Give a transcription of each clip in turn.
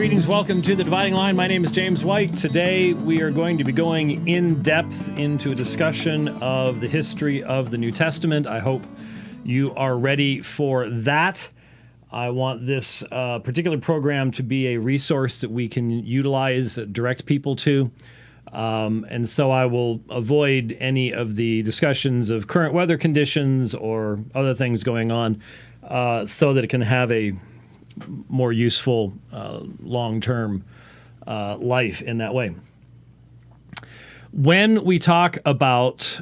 Greetings, welcome to The Dividing Line. My name is James White. Today we are going to be going in depth into a discussion of the history of the New Testament. I hope you are ready for that. I want this particular program to be a resource that we can utilize, direct people to. And so I will avoid any of the discussions of current weather conditions or other things going on so that it can have a more useful long-term life in that way. When we talk about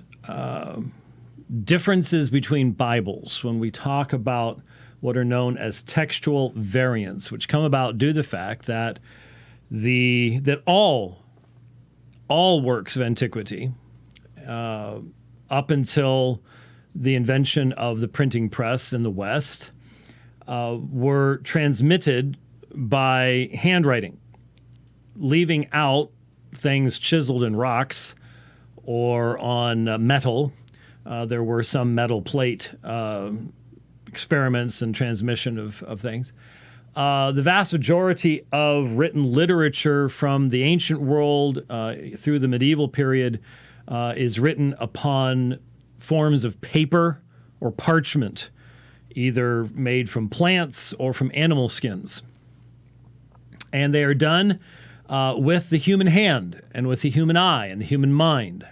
differences between Bibles, when we talk about what are known as textual variants, which come about due to the fact that all works of antiquity, up until the invention of the printing press in the West, were transmitted by handwriting, leaving out things chiseled in rocks or on metal. There were some metal plate experiments and transmission of things. The vast majority of written literature from the ancient world through the medieval period is written upon forms of paper or parchment, either made from plants or from animal skins. And they are done with the human hand and with the human eye and the human mind.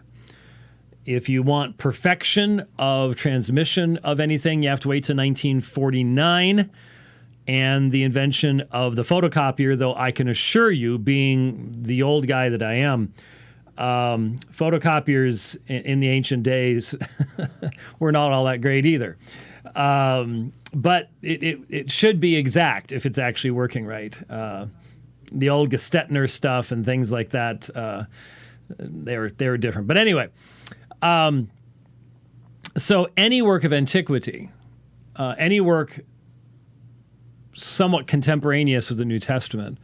If you want perfection of transmission of anything, you have to wait till 1949 and the invention of the photocopier, though I can assure you, being the old guy that I am, photocopiers in the ancient days were not all that great either. But it should be exact if it's actually working right. The old Gestetner stuff and things like that, they were different. But anyway, so any work of antiquity, any work somewhat contemporaneous with the New Testament,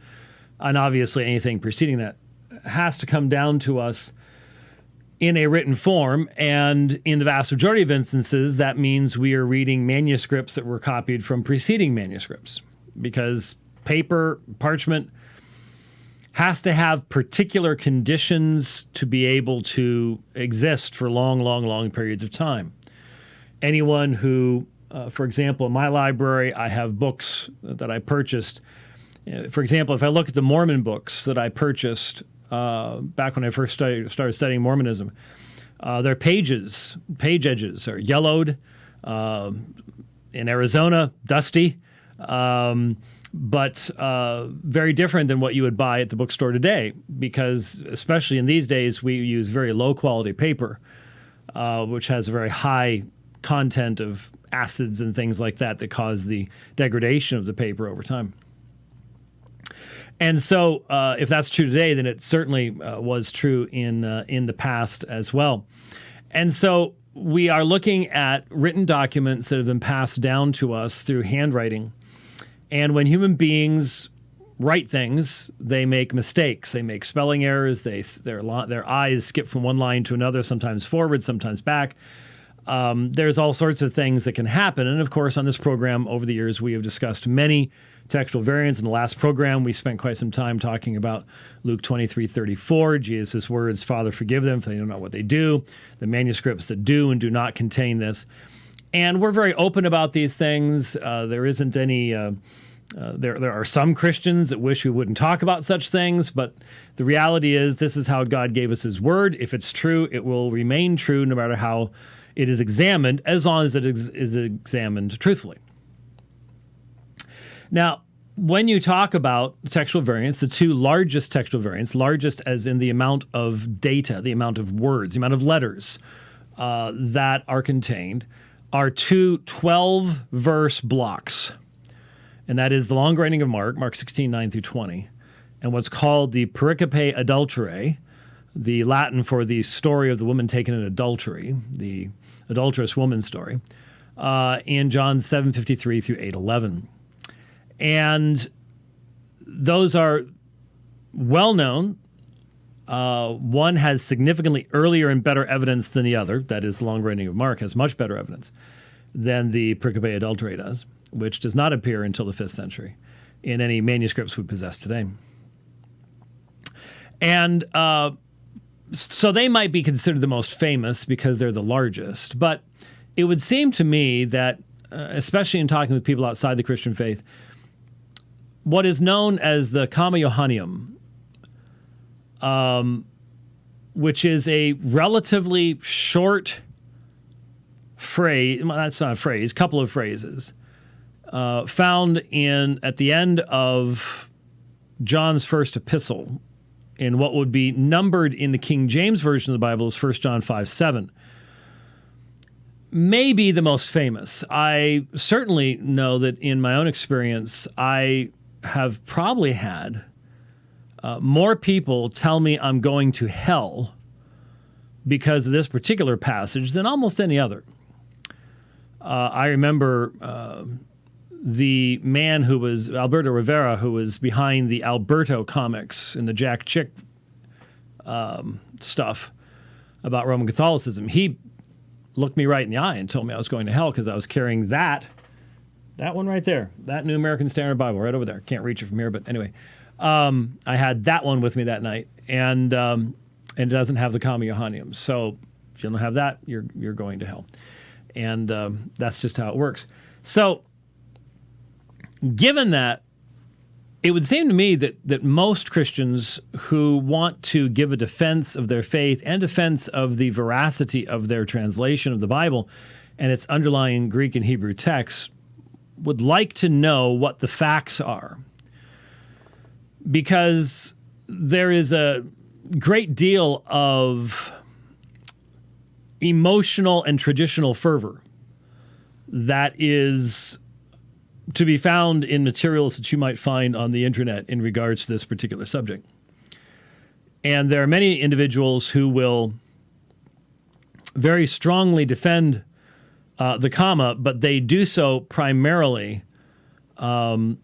and obviously anything preceding that, has to come down to us in a written form, and in the vast majority of instances, that means we are reading manuscripts that were copied from preceding manuscripts, because paper, parchment, has to have particular conditions to be able to exist for long periods of time. Anyone who, for example, in my library, I have books that I purchased. For example, if I look at the Mormon books that I purchased back when I first started studying Mormonism, their page edges are yellowed, in Arizona, dusty, but very different than what you would buy at the bookstore today, because especially in these days, we use very low quality paper, which has a very high content of acids and things like that cause the degradation of the paper over time. And so if that's true today, then it certainly was true in the past as well. And so we are looking at written documents that have been passed down to us through handwriting. And when human beings write things, they make mistakes. They make spelling errors. Their eyes skip from one line to another, sometimes forward, sometimes back. There's all sorts of things that can happen. And of course, on this program over the years, we have discussed many textual variants. In the last program, we spent quite some time talking about Luke 23:34, Jesus' words, "Father, forgive them, for they know not what they do," the manuscripts that do and do not contain this. And we're very open about these things. There isn't any... There are some Christians that wish we wouldn't talk about such things, but the reality is this is how God gave us his word. If it's true, it will remain true no matter how it is examined, as long as it is examined truthfully. Now, when you talk about textual variants, the two largest textual variants, largest as in the amount of data, the amount of words, the amount of letters that are contained, are two 12-verse blocks. And that is the long writing of Mark 16:9 through 20, and what's called the Pericope Adulterae, the Latin for the story of the woman taken in adultery, the adulterous woman story, in John 7:53 through 8:11. And those are well known. One has significantly earlier and better evidence than the other. That is, the long writing of Mark has much better evidence than the Pericope Adulterae does, which does not appear until the 5th century. in any manuscripts we possess today. And so they might be considered the most famous because they're the largest. But it would seem to me that, especially in talking with people outside the Christian faith, what is known as the Comma Johanneum, which is a relatively short phrase, well, that's not a phrase, couple of phrases, found at the end of John's first epistle, in what would be numbered in the King James Version of the Bible as 1 John 5:7. Maybe the most famous. I certainly know that in my own experience, I have probably had more people tell me I'm going to hell because of this particular passage than almost any other. I remember the man who was Alberto Rivera, who was behind the Alberto comics and the Jack Chick stuff about Roman Catholicism. He looked me right in the eye and told me I was going to hell because I was carrying that one right there, that New American Standard Bible right over there. Can't reach it from here, but anyway, I had that one with me that night, and it doesn't have the Comma Johanneum. So if you don't have that, you're going to hell, and that's just how it works. So, given that, it would seem to me that most Christians who want to give a defense of their faith and defense of the veracity of their translation of the Bible and its underlying Greek and Hebrew texts would like to know what the facts are. Because there is a great deal of emotional and traditional fervor that is to be found in materials that you might find on the internet in regards to this particular subject. And there are many individuals who will very strongly defend the comma, but they do so primarily for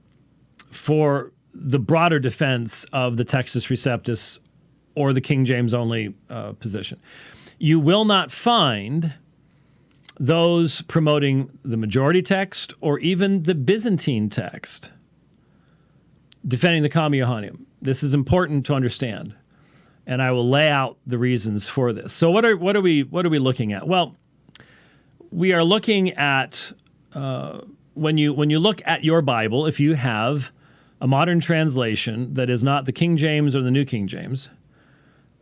the broader defense of the Textus Receptus or the King James only position. You will not find those promoting the majority text or even the Byzantine text defending the Comma Johanneum. This is important to understand, and I will lay out the reasons for this. So what are we looking at? Well, we are looking at when you look at your Bible, if you have a modern translation that is not the King James or the New King James,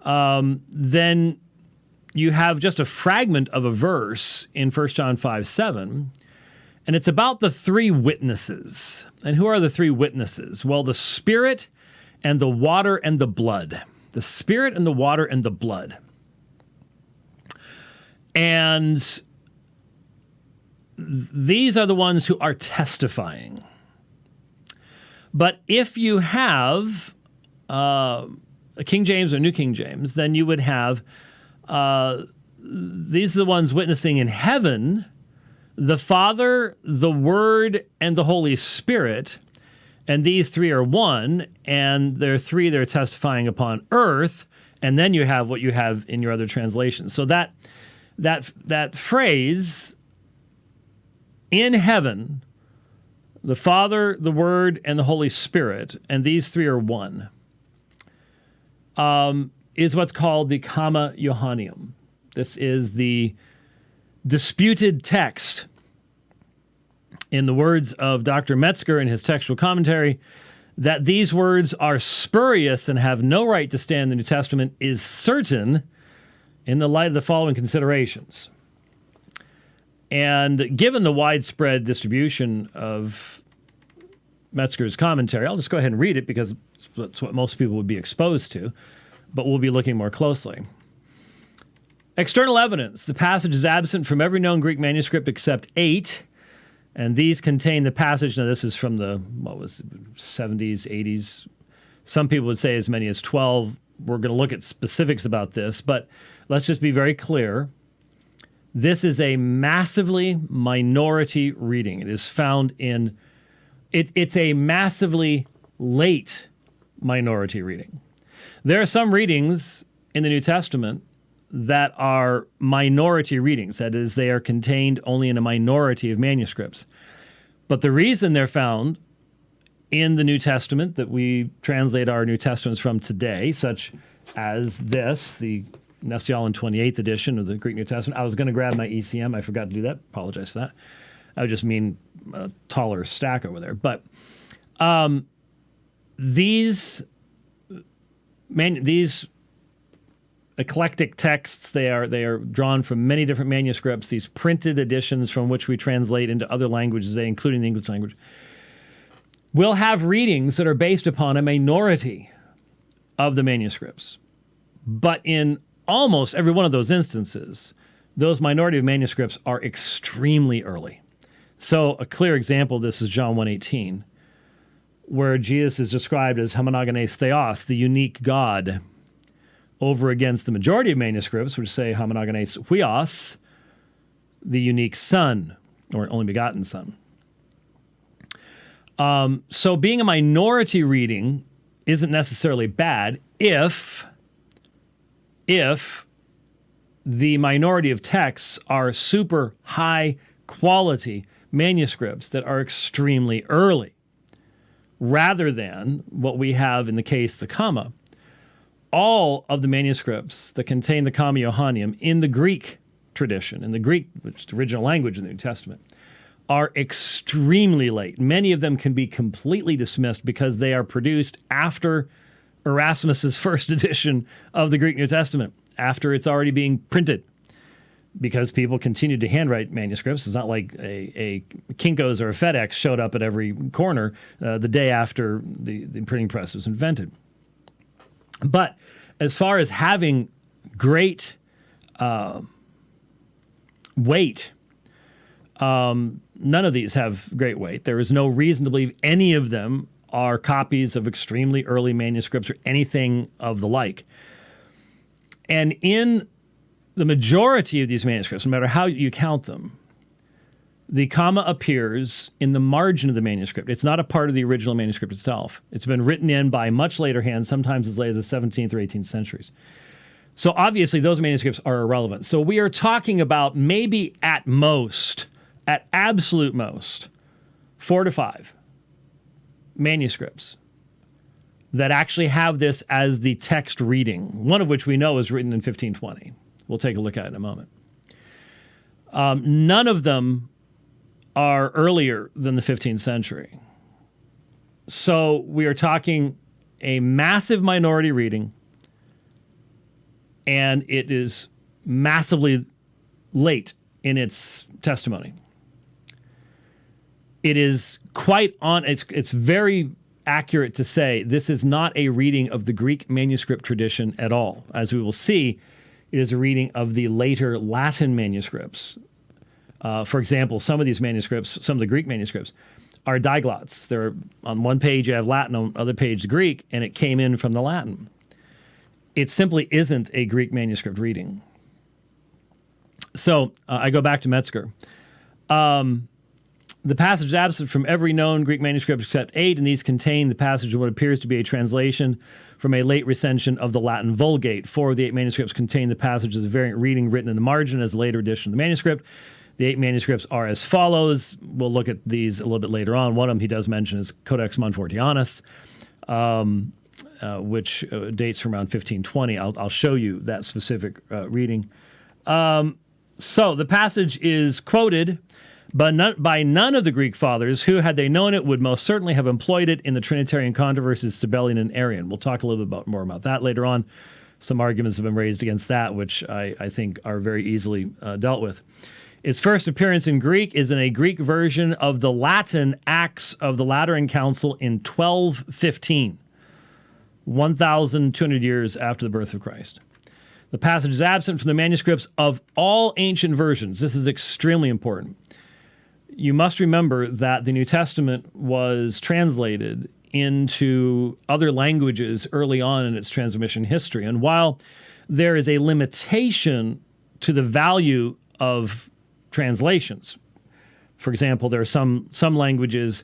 then you have just a fragment of a verse in 1 John 5:7, and it's about the three witnesses. And who are the three witnesses? Well, the Spirit and the water and the blood. The Spirit and the water and the blood. And these are the ones who are testifying. But if you have a King James or New King James, then you would have these are the ones witnessing in heaven, the Father, the Word, and the Holy Spirit. And these three are one, and there are three that are testifying upon earth, and then you have what you have in your other translations. So that phrase, in heaven, the Father, the Word, and the Holy Spirit, and these three are one, is what's called the Comma Johanneum. This is the disputed text. In the words of Dr. Metzger in his textual commentary, that these words are spurious and have no right to stand in the New Testament is certain in the light of the following considerations. And given the widespread distribution of Metzger's commentary, I'll just go ahead and read it because it's what most people would be exposed to, but we'll be looking more closely. External evidence. The passage is absent from every known Greek manuscript except 8, and these contain the passage. Now, this is from the, 70s, 80s. Some people would say as many as 12. We're going to look at specifics about this, but let's just be very clear. This is a massively minority reading. It is found in, it's a massively late minority reading. There are some readings in the New Testament that are minority readings. That is, they are contained only in a minority of manuscripts. But the reason they're found in the New Testament that we translate our New Testaments from today, such as this, the Nestle 28th edition of the Greek New Testament. I was going to grab my ECM. I forgot to do that. Apologize for that. I would just mean a taller stack over there. But these eclectic texts, they are drawn from many different manuscripts, these printed editions from which we translate into other languages today, including the English language, will have readings that are based upon a minority of the manuscripts. But in almost every one of those instances, those minority of manuscripts are extremely early. So a clear example of this is John 1:18, where Jesus is described as homonogenes theos, the unique God, over against the majority of manuscripts, which say homonogenes huios, the unique Son, or only begotten Son. So being a minority reading isn't necessarily bad if the minority of texts are super high quality manuscripts that are extremely early, rather than what we have in the case of the Comma. All of the manuscripts that contain the Comma Johanneum in the Greek tradition, in the Greek, which is the original language in the New Testament, are extremely late. Many of them can be completely dismissed because they are produced after Erasmus's first edition of the Greek New Testament, after it's already being printed, because people continued to handwrite manuscripts. It's not like a Kinko's or a FedEx showed up at every corner the day after the printing press was invented. But as far as having great weight, none of these have great weight. There is no reason to believe any of them are copies of extremely early manuscripts or anything of the like. And in the majority of these manuscripts, no matter how you count them, the comma appears in the margin of the manuscript. It's not a part of the original manuscript itself. It's been written in by much later hands, sometimes as late as the 17th or 18th centuries. So obviously those manuscripts are irrelevant. So we are talking about maybe at most, at absolute most, 4 to 5 manuscripts that actually have this as the text reading, one of which we know is written in 1520. We'll take a look at it in a moment. None of them are earlier than the 15th century. So we are talking a massive minority reading, and it is massively late in its testimony. It is it's very accurate to say this is not a reading of the Greek manuscript tradition at all. As we will see, it is a reading of the later Latin manuscripts. For example, some of these manuscripts, some of the Greek manuscripts, are diglots. They're on one page you have Latin, on the other page Greek, and it came in from the Latin. It simply isn't a Greek manuscript reading. So I go back to Metzger. The passage is absent from every known Greek manuscript except 8, and these contain the passage of what appears to be a translation from a late recension of the Latin Vulgate. 4 of the 8 manuscripts contain the passage as a variant reading written in the margin as a later edition of the manuscript. The 8 manuscripts are as follows. We'll look at these a little bit later on. One of them he does mention is Codex Montfortianus, which dates from around 1520. I'll show you that specific reading. So the passage is quoted by none of the Greek fathers who, had they known it, would most certainly have employed it in the Trinitarian controversies, Sabellian and Arian. We'll talk a little bit more about that later on. Some arguments have been raised against that, which I think are very easily dealt with. Its first appearance in Greek is in a Greek version of the Latin Acts of the Lateran Council in 1215, 1,200 years after the birth of Christ. The passage is absent from the manuscripts of all ancient versions. This is extremely important. You must remember that the New Testament was translated into other languages early on in its transmission history. And while there is a limitation to the value of translations, for example, there are some languages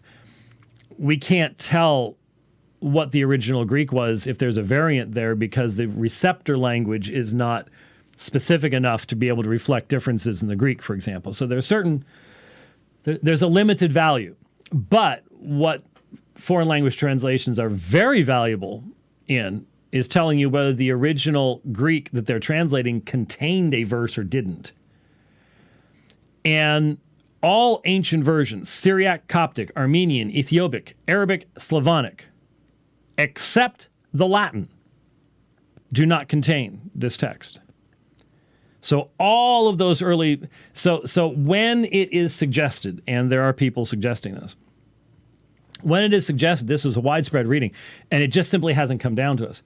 we can't tell what the original Greek was if there's a variant there because the receptor language is not specific enough to be able to reflect differences in the Greek, for example. So there's a limited value. But what foreign language translations are very valuable in is telling you whether the original Greek that they're translating contained a verse or didn't. And all ancient versions, Syriac, Coptic, Armenian, Ethiopic, Arabic, Slavonic, except the Latin, do not contain this text. So all of those early, so when it is suggested, and there are people suggesting this, when it is suggested this was a widespread reading, and it just simply hasn't come down to us,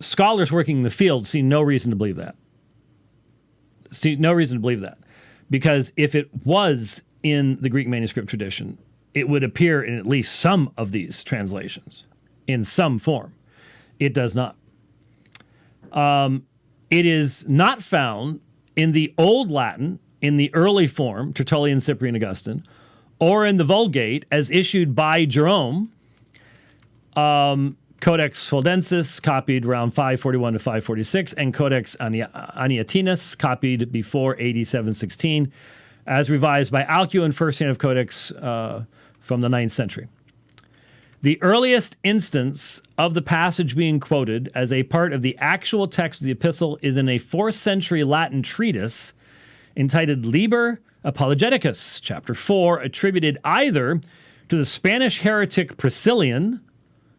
scholars working in the field see no reason to believe that. Because if it was in the Greek manuscript tradition, it would appear in at least some of these translations in some form. It does not. It is not found in the Old Latin, in the early form, Tertullian, Cyprian, Augustine, or in the Vulgate as issued by Jerome, Codex Fuldensis, copied around 541 to 546, and Codex Aniatinus, copied before AD 716, as revised by Alcuin, first hand of Codex from the 9th century. The earliest instance of the passage being quoted as a part of the actual text of the epistle is in a 4th century Latin treatise entitled Liber Apologeticus, chapter 4, attributed either to the Spanish heretic Priscillian,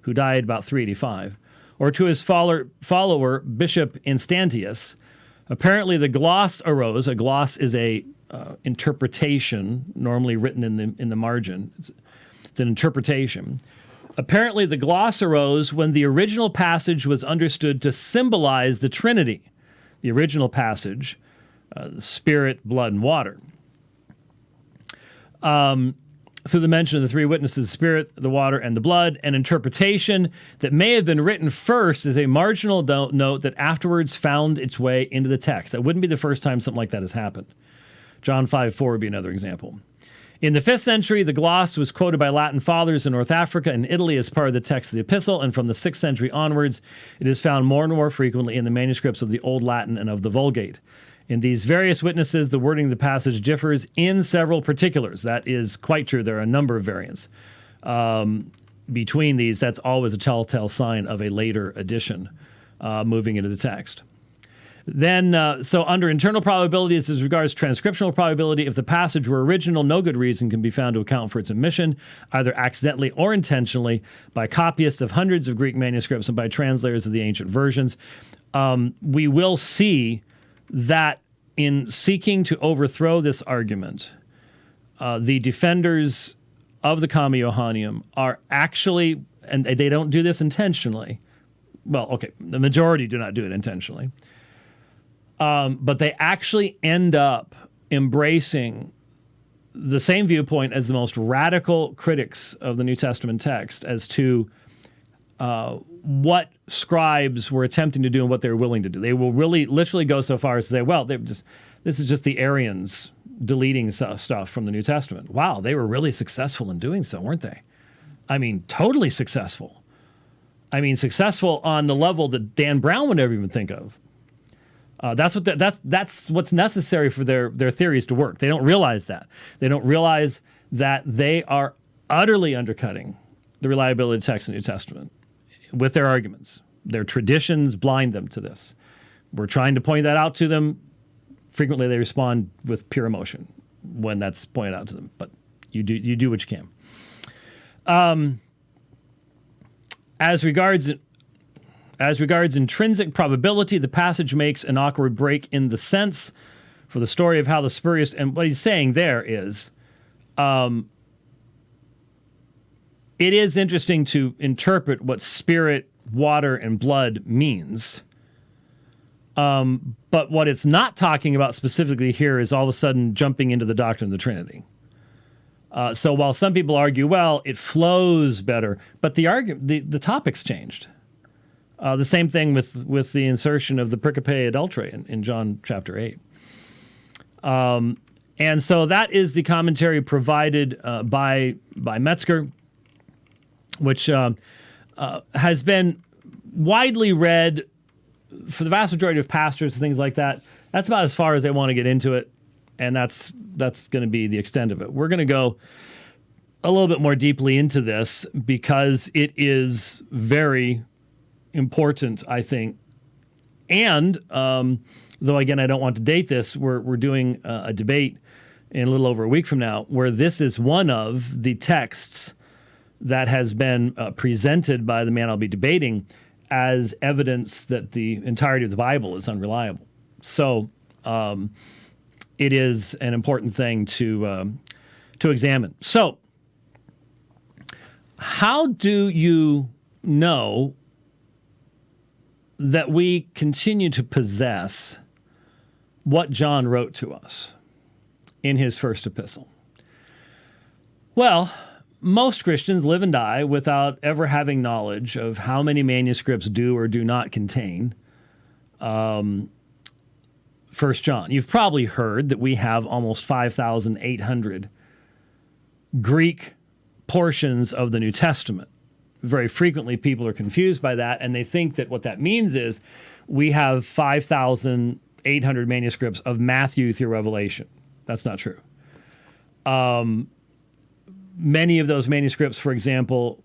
who died about 385, or to his follower Bishop Instantius. Apparently the gloss arose. A gloss is a interpretation, normally written in the margin. It's an interpretation. Apparently the gloss arose when the original passage was understood to symbolize the Trinity. The original passage, Spirit, blood, and water. Through the mention of the three witnesses, the Spirit, the water, and the blood, an interpretation that may have been written first as a marginal note that afterwards found its way into the text. That wouldn't be the first time something like that has happened. John 5:4 would be another example. In the 5th century, the gloss was quoted by Latin fathers in North Africa and Italy as part of the text of the epistle, and from the 6th century onwards, it is found more and more frequently in the manuscripts of the Old Latin and of the Vulgate. In these various witnesses, the wording of the passage differs in several particulars. That is quite true. There are a number of variants. Between these, that's always a telltale sign of a later addition moving into the text. Then, so under internal probabilities, as regards transcriptional probability, if the passage were original, no good reason can be found to account for its omission, either accidentally or intentionally, by copyists of hundreds of Greek manuscripts and by translators of the ancient versions. We will see that in seeking to overthrow this argument, the defenders of the Comma Johanneum are actually, and they don't do this intentionally. Well, okay, the majority do not do it intentionally. But they actually end up embracing the same viewpoint as the most radical critics of the New Testament text as to what scribes were attempting to do and what they were willing to do. They will really literally go so far as to say, well, this is just the Arians deleting stuff from the New Testament. Wow, they were really successful in doing so, weren't they? I mean, totally successful. I mean, successful on the level that Dan Brown would never even think of. That's what's necessary for their theories to work. They don't realize that. They don't realize that they are utterly undercutting the reliability of the text in the New Testament with their arguments. Their traditions blind them to this. We're trying to point that out to them. Frequently, they respond with pure emotion when that's pointed out to them. But you do what you can. As regards intrinsic probability, the passage makes an awkward break in the sense for the story of how the spurious, and what he's saying there is, it is interesting to interpret what spirit, water, and blood means. But what it's not talking about specifically here is all of a sudden jumping into the doctrine of the Trinity. So while some people argue, well, it flows better, but the topic's changed. The same thing with the insertion of the pericope adulterae in John chapter 8. And so that is the commentary provided by Metzger, which has been widely read for the vast majority of pastors and things like that. That's about as far as they want to get into it, and that's going to be the extent of it. We're going to go a little bit more deeply into this because it is very important, I think. And though, again, I don't want to date this, we're doing a debate in a little over a week from now where this is one of the texts that has been presented by the man I'll be debating as evidence that the entirety of the Bible is unreliable. So it is an important thing to examine. So how do you know that we continue to possess what John wrote to us in his first epistle? Well, most Christians live and die without ever having knowledge of how many manuscripts do or do not contain 1 John. You've probably heard that we have almost 5,800 Greek portions of the New Testament. Very frequently, people are confused by that, and they think that what that means is we have 5,800 manuscripts of Matthew through Revelation. That's not true. Many of those manuscripts, for example,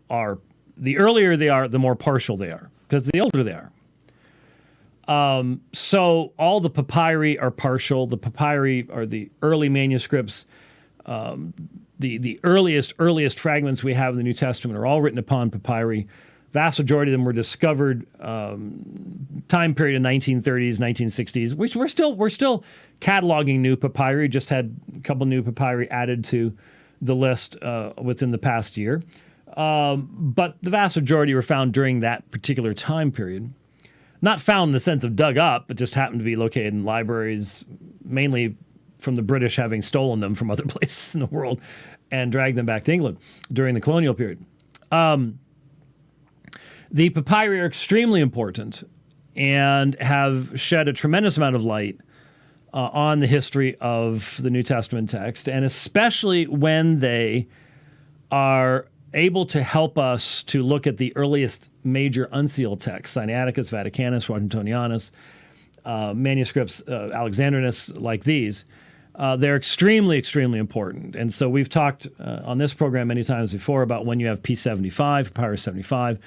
are the earlier they are, the more partial they are, because the older they are. So all the papyri are partial. The papyri are the early manuscripts. The earliest fragments we have in the New Testament are all written upon papyri. Vast majority of them were discovered time period in 1930s, 1960s, which we're still cataloging new papyri. Just had a couple new papyri added to the list within the past year. But the vast majority were found during that particular time period. Not found in the sense of dug up, but just happened to be located in libraries, mainly from the British having stolen them from other places in the world and dragged them back to England during the colonial period. The papyri are extremely important and have shed a tremendous amount of light on the history of the New Testament text, and especially when they are able to help us to look at the earliest major unsealed texts, Sinaiticus, Vaticanus, Washingtonianus, manuscripts, Alexandrinus, like these. They're extremely, extremely important. And so we've talked on this program many times before about when you have P75, Papyrus 75,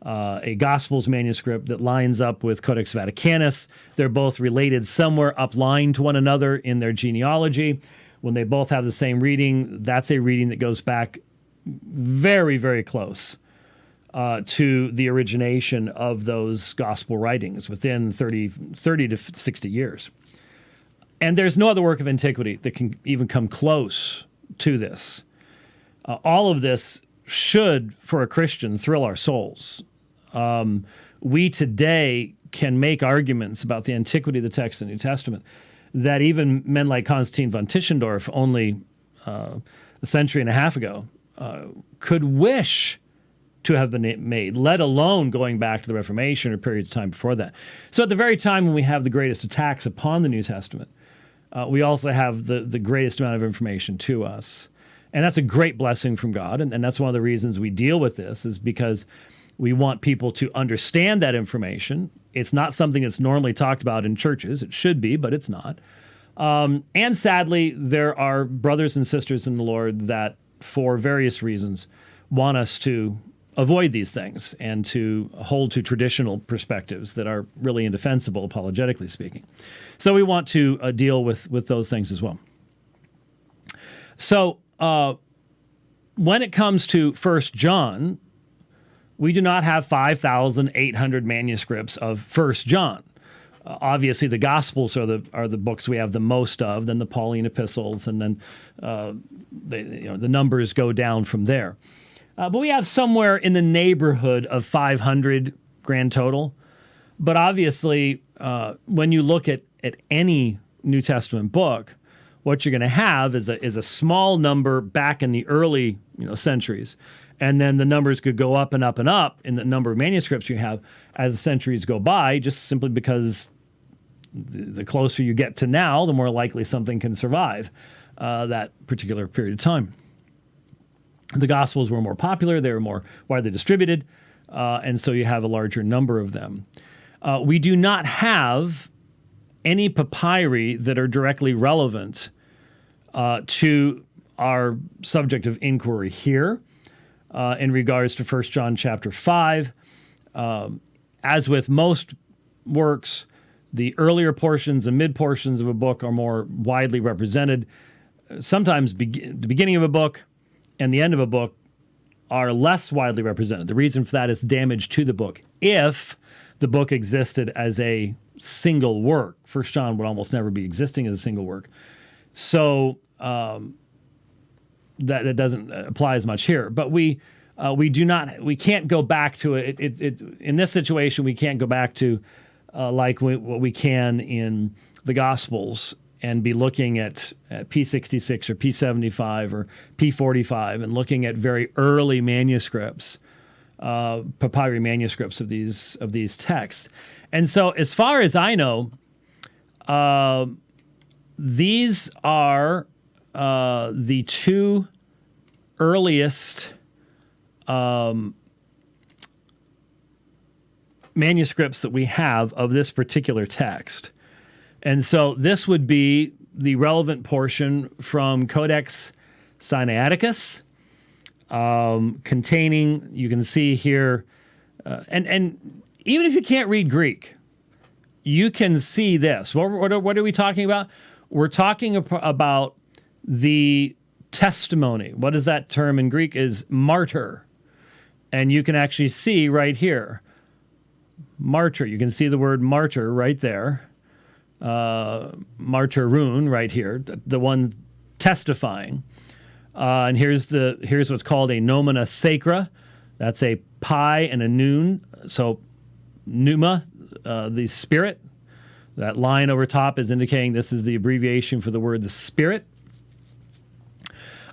a Gospels manuscript that lines up with Codex Vaticanus. They're both related somewhere upline to one another in their genealogy. When they both have the same reading, that's a reading that goes back very, very close to the origination of those gospel writings within 30 to 60 years. And there's no other work of antiquity that can even come close to this. All of this should, for a Christian, thrill our souls. We today can make arguments about the antiquity of the text in the New Testament that even men like Constantine von Tischendorf only a century and a half ago could wish to have been made, let alone going back to the Reformation or periods of time before that. So at the very time when we have the greatest attacks upon the New Testament, we also have the greatest amount of information to us. And that's a great blessing from God. And that's one of the reasons we deal with this, is because we want people to understand that information. It's not something that's normally talked about in churches. It should be, but it's not. And sadly, there are brothers and sisters in the Lord that, for various reasons, want us to avoid these things and to hold to traditional perspectives that are really indefensible, apologetically speaking. So we want to deal with those things as well. So when it comes to 1 John, we do not have 5,800 manuscripts of 1 John. Obviously, the Gospels are the books we have the most of, then the Pauline epistles, and then the numbers go down from there. But we have somewhere in the neighborhood of 500 grand total. But obviously, when you look at any New Testament book, what you're going to have is a small number back in the early centuries, and then the numbers could go up and up and up in the number of manuscripts you have as the centuries go by, just simply because the closer you get to now, the more likely something can survive that particular period of time. The Gospels were more popular, they were more widely distributed, and so you have a larger number of them. We do not have any papyri that are directly relevant to our subject of inquiry here in regards to 1 John chapter 5. As with most works, the earlier portions and mid portions of a book are more widely represented. Sometimes the beginning of a book and the end of a book are less widely represented. The reason for that is damage to the book. If the book existed as a single work, 1 John would almost never be existing as a single work. So that doesn't apply as much here. But we can't go back to it. In this situation, we can't go back to what we can in the Gospels and be looking at P66 or P75 or P45 and looking at very early manuscripts, papyri manuscripts of these texts. And so, as far as I know, these are the two earliest manuscripts that we have of this particular text. And so this would be the relevant portion from Codex Sinaiticus, containing, you can see here, and even if you can't read Greek, you can see this. What are we talking about? We're talking about the testimony. What is that term in Greek? Is martyr. And you can actually see right here, martyr. You can see the word martyr right there. Martyrun right here, the one testifying. And here's what's called a nomina sacra. That's a pi and a nun. So pneuma, the spirit. That line over top is indicating this is the abbreviation for the word the spirit.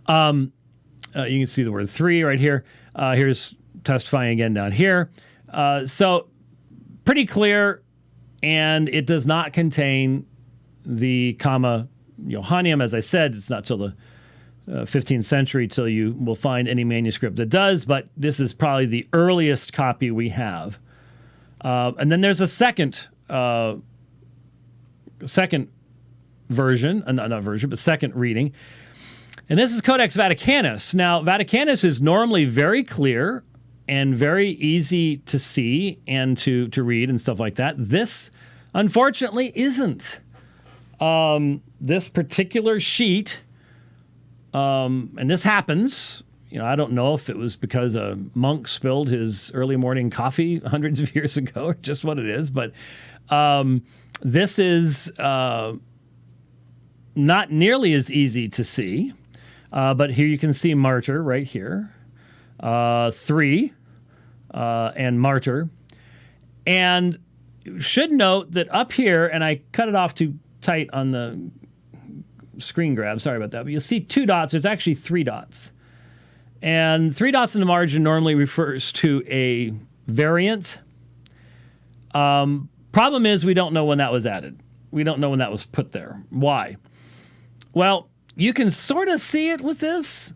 You can see the word 3 right here. Here's testifying again down here. So pretty clear, and it does not contain the Comma Johanneum. As I said, it's not till the 15th century till you will find any manuscript that does, but this is probably the earliest copy we have. And then there's a second version, not version, but second reading. And this is Codex Vaticanus. Now, Vaticanus is normally very clear and very easy to see and to read and stuff like that. This, unfortunately, isn't. This particular sheet, and this happens, I don't know if it was because a monk spilled his early morning coffee hundreds of years ago or just what it is, but this is not nearly as easy to see. But here you can see martyr right here, 3, and martyr. And should note that up here, and I cut it off too tight on the screen grab, sorry about that, but you'll see 2 dots. There's actually 3 dots. And 3 dots in the margin normally refers to a variant. Problem is we don't know when that was added. We don't know when that was put there. Why? Well, you can sort of see it with this,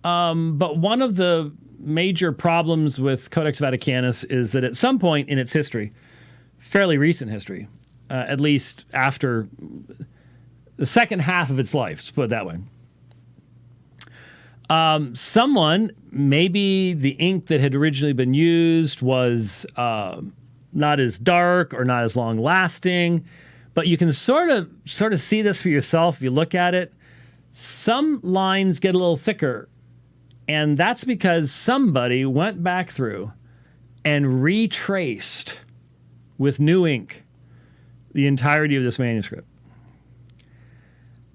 but one of the major problems with Codex Vaticanus is that at some point in its history, fairly recent history, at least after the second half of its life, let's put it that way, someone, maybe the ink that had originally been used was not as dark or not as long lasting, but you can sort of see this for yourself if you look at it. Some lines get a little thicker, and that's because somebody went back through and retraced with new ink the entirety of this manuscript.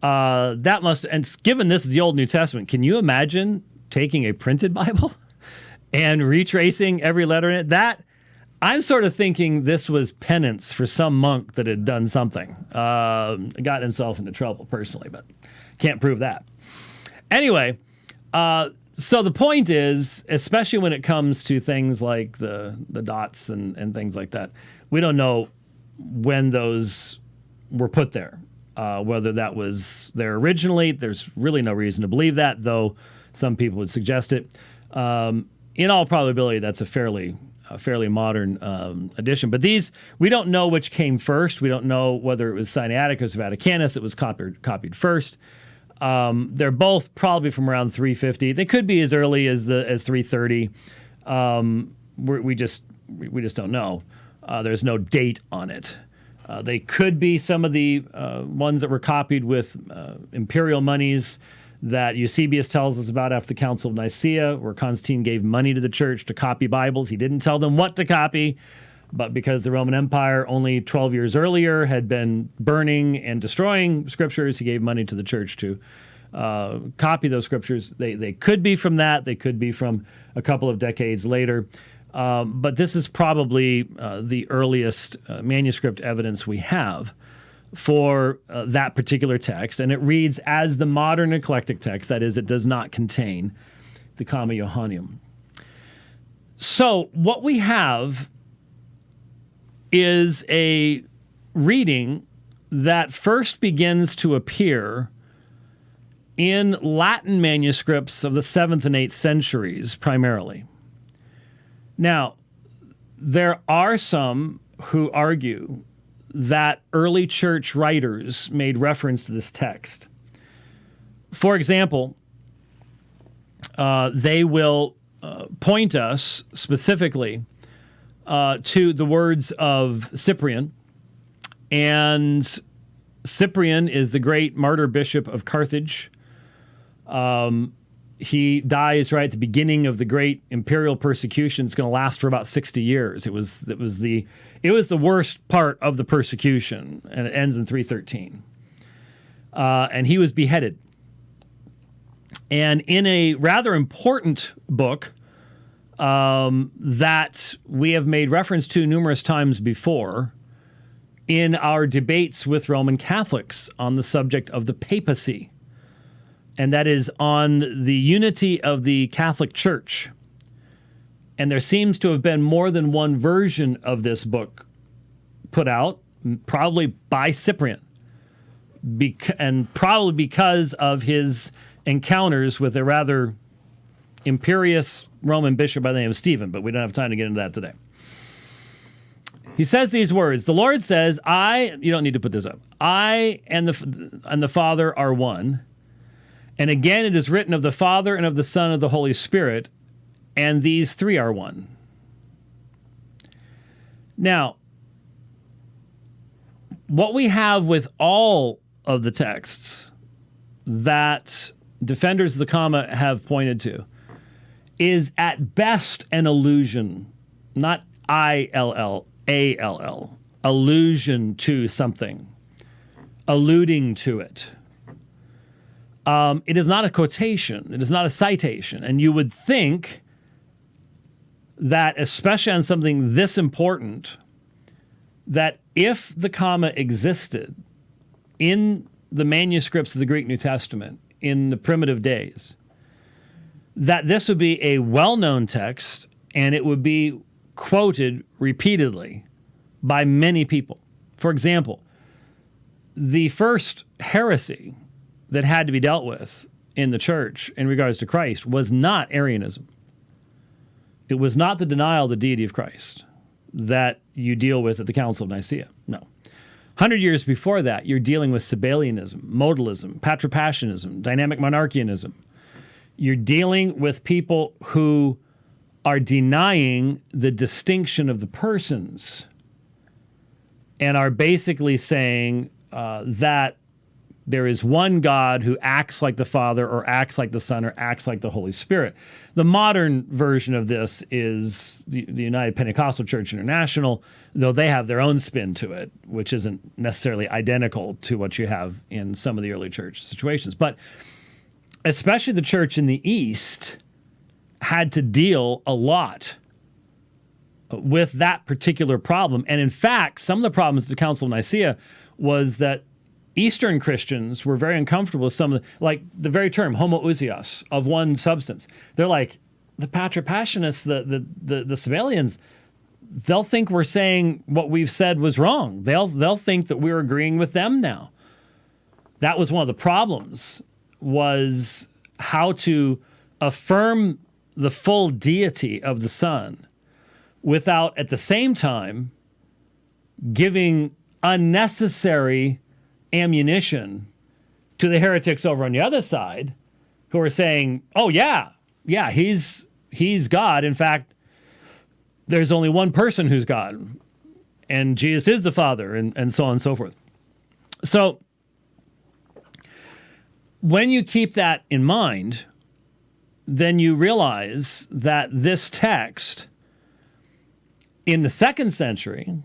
That must, and given this is the Old New Testament, can you imagine taking a printed Bible and retracing every letter in it? That, I'm sort of thinking this was penance for some monk that had done something, got himself into trouble personally, but can't prove that. Anyway, so the point is, especially when it comes to things like the dots and things like that, we don't know when those were put there. Whether that was there originally, there's really no reason to believe that, though some people would suggest it. In all probability, that's a fairly modern addition. But these, we don't know which came first. We don't know whether it was Sinaiticus or Vaticanus that was copied first. They're both probably from around 350. They could be as early as 330. We just don't know. There's no date on it. They could be some of the ones that were copied with imperial monies that Eusebius tells us about after the Council of Nicaea, where Constantine gave money to the church to copy Bibles. He didn't tell them what to copy, but because the Roman Empire only 12 years earlier had been burning and destroying scriptures, he gave money to the church to copy those scriptures. They could be from that. They could be from a couple of decades later. But this is probably the earliest manuscript evidence we have for that particular text. And it reads as the modern eclectic text. That is, it does not contain the Comma Johanneum. So what we have is a reading that first begins to appear in Latin manuscripts of the 7th and 8th centuries primarily. Now, there are some who argue that early church writers made reference to this text. For example, they will point us specifically to the words of Cyprian. And Cyprian is the great martyr bishop of Carthage. He dies right at the beginning of the great imperial persecution. It's going to last for about 60 years. It was the worst part of the persecution, and it ends in 313. And he was beheaded. And in a rather important book that we have made reference to numerous times before in our debates with Roman Catholics on the subject of the papacy, and that is on the unity of the Catholic Church. And there seems to have been more than one version of this book put out, probably by Cyprian, and probably because of his encounters with a rather imperious Roman bishop by the name of Stephen, but we don't have time to get into that today. He says these words, the Lord says, you don't need to put this up, I and the Father are one. And again, it is written of the Father and of the Son and of the Holy Spirit, and these three are one. Now, what we have with all of the texts that defenders of the comma have pointed to is at best an allusion, not I-L-L-A-L-L, allusion to something, alluding to it. It is not a quotation. It is not a citation. And you would think that, especially on something this important, that if the comma existed in the manuscripts of the Greek New Testament in the primitive days, that this would be a well-known text and it would be quoted repeatedly by many people. For example, the first heresy that had to be dealt with in the church in regards to Christ was not Arianism. It was not the denial of the deity of Christ that you deal with at the Council of Nicaea. No. 100 years before that, you're dealing with Sabellianism, modalism, patripassianism, dynamic monarchianism. You're dealing with people who are denying the distinction of the persons and are basically saying that there is one God who acts like the Father or acts like the Son or acts like the Holy Spirit. The modern version of this is the United Pentecostal Church International, though they have their own spin to it, which isn't necessarily identical to what you have in some of the early church situations. But especially the church in the East had to deal a lot with that particular problem. And in fact, some of the problems at the Council of Nicaea was that Eastern Christians were very uncomfortable with some of like the very term homoousios, of one substance. They're like, the patripassionists, the Sabellians, they'll think we're saying what we've said was wrong. They'll think that we're agreeing with them now. That was one of the problems, was how to affirm the full deity of the Son without at the same time giving unnecessary ammunition to the heretics over on the other side who are saying, oh, yeah, he's God. In fact, there's only one person who's God, and Jesus is the Father, and so on and so forth. So when you keep that in mind, then you realize that this text in the 2nd century,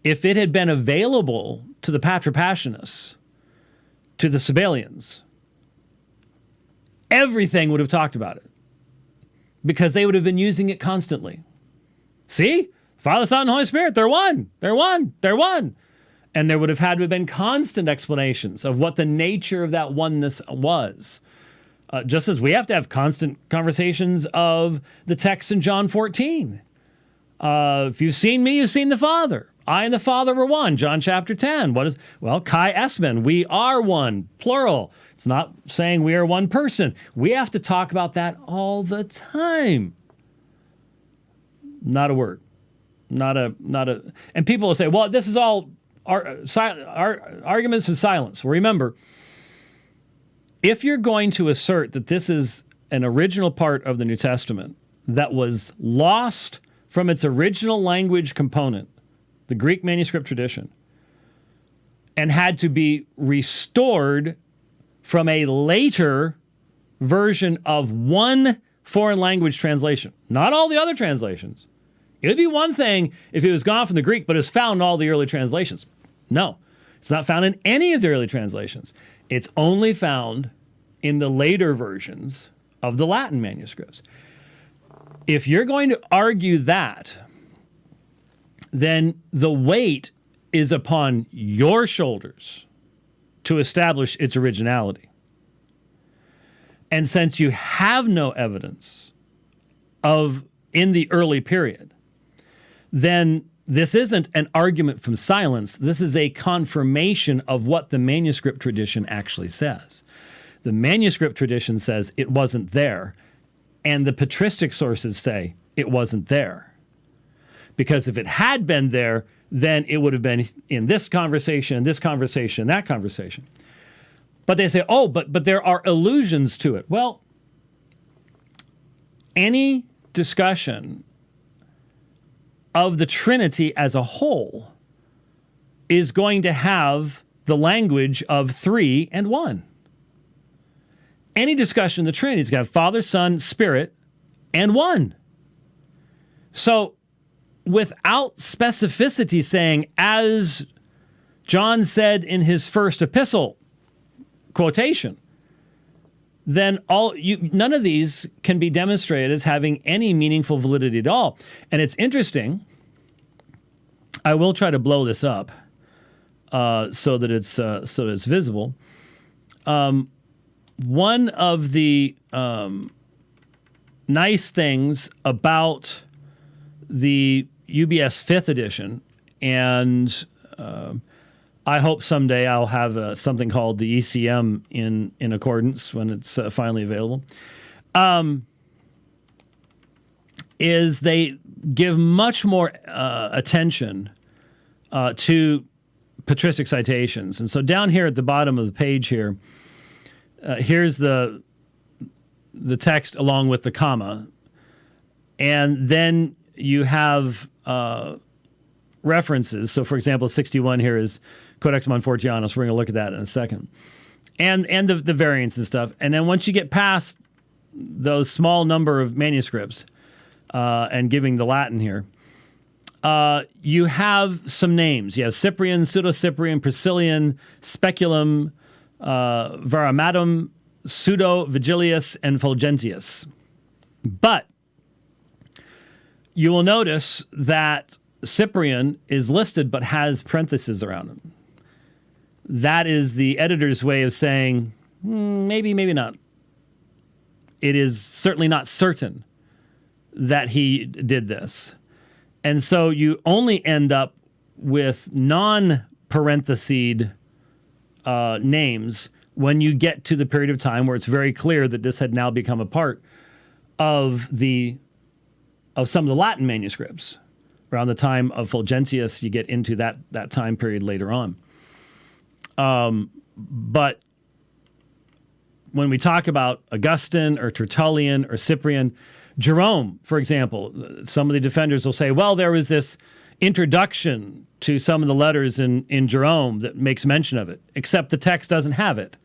if it had been available to the Patripassionists, to the Sabellians, everything would have talked about it because they would have been using it constantly. See? Father, Son, and Holy Spirit, they're one. They're one. They're one. And there would have had to have been constant explanations of what the nature of that oneness was. Just as we have to have constant conversations of the text in John 14. If you've seen me, you've seen the Father. I and the Father were one. John chapter 10. What is, well, Kai Esmen, we are one, plural. It's not saying we are one person. We have to talk about that all the time. Not a word. Not a, and people will say, well, this is all arguments of silence. Well, remember, if you're going to assert that this is an original part of the New Testament that was lost from its original language component, the Greek manuscript tradition, and had to be restored from a later version of one foreign language translation, not all the other translations. It would be one thing if it was gone from the Greek, but it's found in all the early translations. No, it's not found in any of the early translations. It's only found in the later versions of the Latin manuscripts. If you're going to argue that, then the weight is upon your shoulders to establish its originality. And since you have no evidence of in the early period, then this isn't an argument from silence. This is a confirmation of what the manuscript tradition actually says. The manuscript tradition says it wasn't there, and the patristic sources say it wasn't there. Because if it had been there, then it would have been in this conversation, that conversation. But they say, oh, but there are allusions to it. Well, any discussion of the Trinity as a whole is going to have the language of 3 and 1. Any discussion of the Trinity is going to have Father, Son, Spirit, and 1. So without specificity saying, as John said in his first epistle, quotation, then none of these can be demonstrated as having any meaningful validity at all. And it's interesting. I will try to blow this up so that it's visible. One of the nice things about the UBS 5th edition, and I hope someday I'll have something called the ECM in accordance when it's finally available, is they give much more attention to patristic citations. And so down here at the bottom of the page here, here's the text along with the comma. And then you have references. So, for example, 61 here is Codex Montfortianus. We're going to look at that in a second. And the variants and stuff. And then once you get past those small number of manuscripts and giving the Latin here, you have some names. You have Cyprian, Pseudo-Cyprian, Priscillian, Speculum, Varamatum, Pseudo-Vigilius, and Fulgentius. But you will notice that Cyprian is listed but has parentheses around him. That is the editor's way of saying, maybe, maybe not. It is certainly not certain that he did this. And so you only end up with non-parenthesed names when you get to the period of time where it's very clear that this had now become a part of some of the Latin manuscripts. Around the time of Fulgentius, you get into that time period later on. But when we talk about Augustine or Tertullian or Cyprian, Jerome, for example, some of the defenders will say, well, there was this introduction to some of the letters in Jerome that makes mention of it, except the text doesn't have it.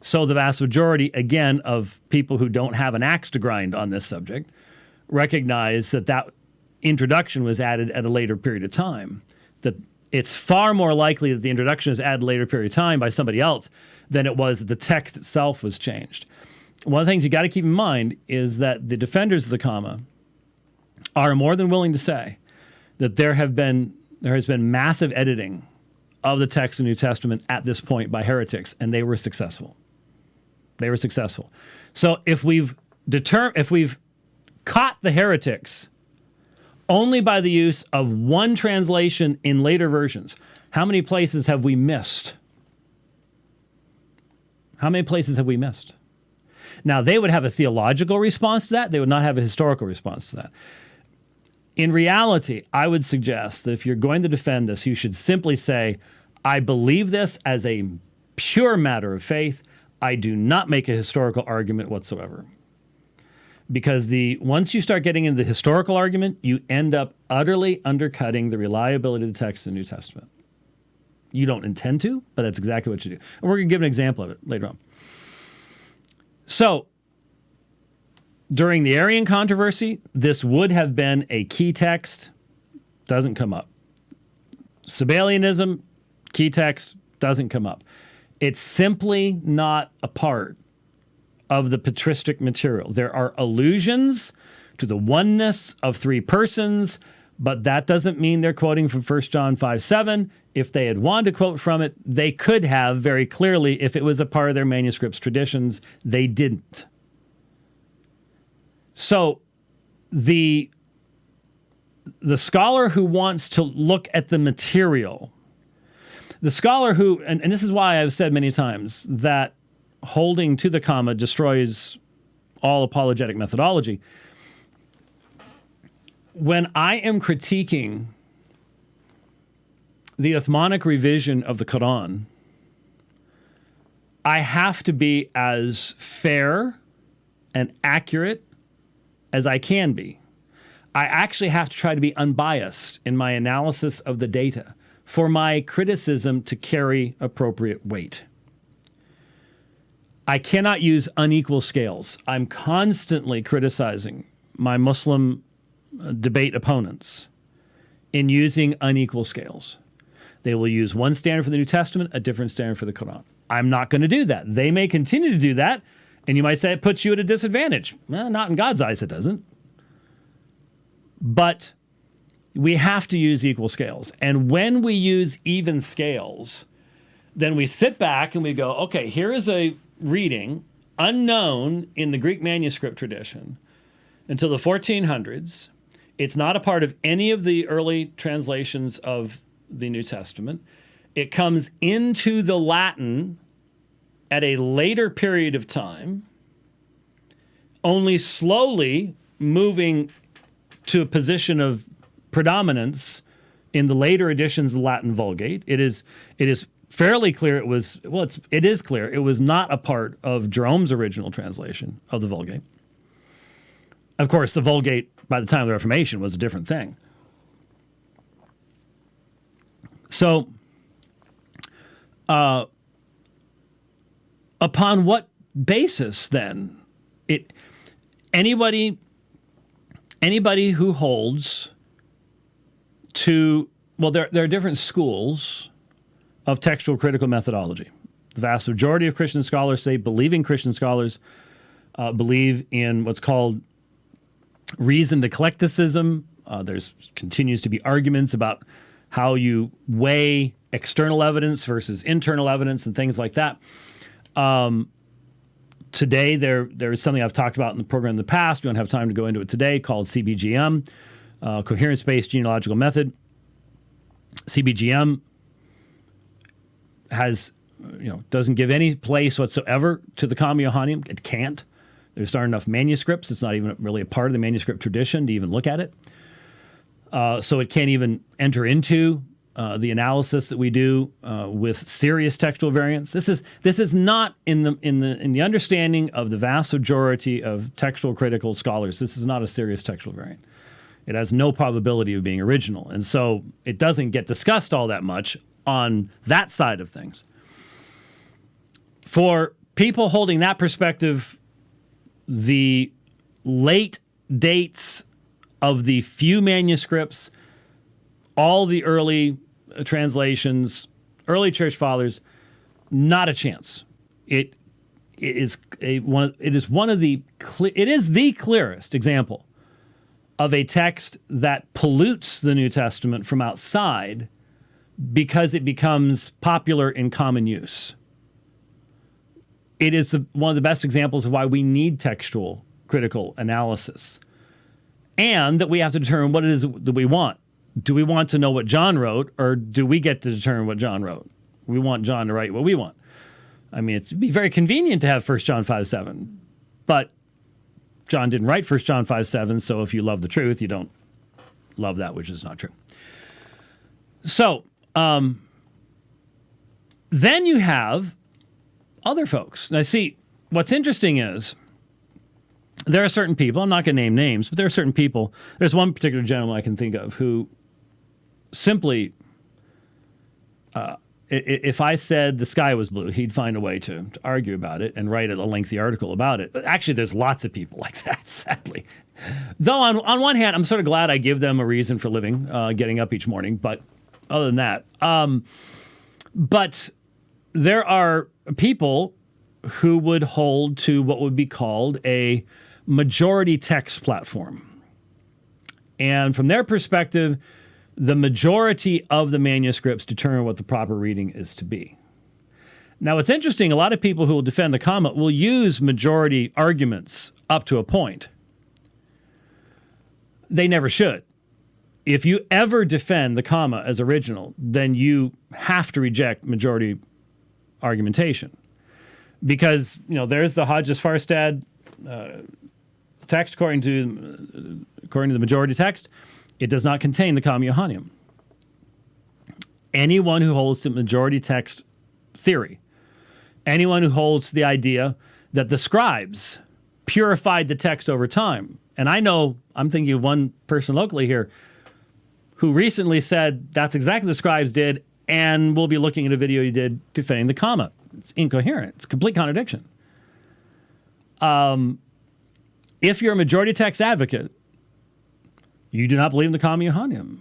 So the vast majority, again, of people who don't have an axe to grind on this subject recognize that that introduction was added at a later period of time, that it's far more likely that the introduction is added at a later period of time by somebody else than it was that the text itself was changed. One of the things you got to keep in mind is that the defenders of the comma are more than willing to say that there has been massive editing of the text of the New Testament at this point by heretics, and they were successful. They were successful. So if we've caught the heretics only by the use of one translation in later versions, how many places have we missed? How many places have we missed? Now, they would have a theological response to that. They would not have a historical response to that. In reality, I would suggest that if you're going to defend this, you should simply say, I believe this as a pure matter of faith. I do not make a historical argument whatsoever. Because once you start getting into the historical argument, you end up utterly undercutting the reliability of the text in the New Testament. You don't intend to, but that's exactly what you do. And we're going to give an example of it later on. So, during the Arian controversy, this would have been a key text. Doesn't come up. Sabellianism, key text, doesn't come up. It's simply not a part of the patristic material. There are allusions to the oneness of three persons, but that doesn't mean they're quoting from 1 John 5:7. If they had wanted to quote from it, they could have very clearly if it was a part of their manuscripts traditions. They didn't. So the scholar who wants to look at the material, the scholar who, and this is why I've said many times that holding to the comma destroys all apologetic methodology. When I am critiquing the Uthmanic revision of the Quran, I have to be as fair and accurate as I can be. I actually have to try to be unbiased in my analysis of the data for my criticism to carry appropriate weight. I cannot use unequal scales. I'm constantly criticizing my Muslim debate opponents in using unequal scales. They will use one standard for the New Testament, a different standard for the Quran. I'm not going to do that. They may continue to do that, and you might say it puts you at a disadvantage. Well, not in God's eyes, it doesn't. But we have to use equal scales. And when we use even scales, then we sit back and we go, okay, here is a reading unknown in the Greek manuscript tradition until the 1400s. It's not a part of any of the early translations of the New Testament. It comes into the Latin at a later period of time, only slowly moving to a position of predominance in the later editions of the Latin Vulgate. It is fairly clear it is clear it was not a part of Jerome's original translation of the Vulgate. Of course, the Vulgate, by the time of the Reformation, was a different thing. So, upon what basis, then, anybody who holds to, well, there are different schools of textual critical methodology. The vast majority of Christian scholars say, believing Christian scholars believe in what's called reasoned eclecticism. There's continues to be arguments about how you weigh external evidence versus internal evidence and things like that. Today, there is something I've talked about in the program in the past. We don't have time to go into it today, called CBGM, Coherence-Based Genealogical Method. CBGM doesn't give any place whatsoever to the Comma Johanneum. It can't. There's not enough manuscripts. It's not even really a part of the manuscript tradition to even look at it. So it can't even enter into the analysis that we do with serious textual variants. This is not in the understanding of the vast majority of textual critical scholars. This is not a serious textual variant. It has no probability of being original, and so it doesn't get discussed all that much on that side of things. For people holding that perspective, the late dates of the few manuscripts, all the early translations, early church fathers, not a chance. It is the clearest example of a text that pollutes the New Testament from outside because it becomes popular in common use. It is one of the best examples of why we need textual critical analysis, and that we have to determine what it is that we want. Do we want to know what John wrote, or do we get to determine what John wrote? We want John to write what we want. I mean, it'd be very convenient to have 1 John 5:7, but John didn't write 1 John 5:7, so if you love the truth, you don't love that which is not true. So, then you have other folks. Now, see, what's interesting is there are certain people, I'm not going to name names, but there are certain people. There's one particular gentleman I can think of who simply, if I said the sky was blue, he'd find a way to argue about it and write a lengthy article about it. But actually, there's lots of people like that, sadly. Though on one hand, I'm sort of glad I give them a reason for living, getting up each morning. But other than that, but there are people who would hold to what would be called a majority text platform. And from their perspective, the majority of the manuscripts determine what the proper reading is to be. Now, what's interesting, a lot of people who will defend the comma will use majority arguments up to a point. They never should. If you ever defend the comma as original, then you have to reject majority argumentation. Because, there's the Hodges-Farstad text according to the majority text. It does not contain the Comma Johanneum. Anyone who holds to majority text theory, anyone who holds to the idea that the scribes purified the text over time, and I'm thinking of one person locally here who recently said that's exactly what the scribes did, and we'll be looking at a video he did defending the comma. It's incoherent. It's a complete contradiction. If you're a majority text advocate, you do not believe in the Comma Johanneum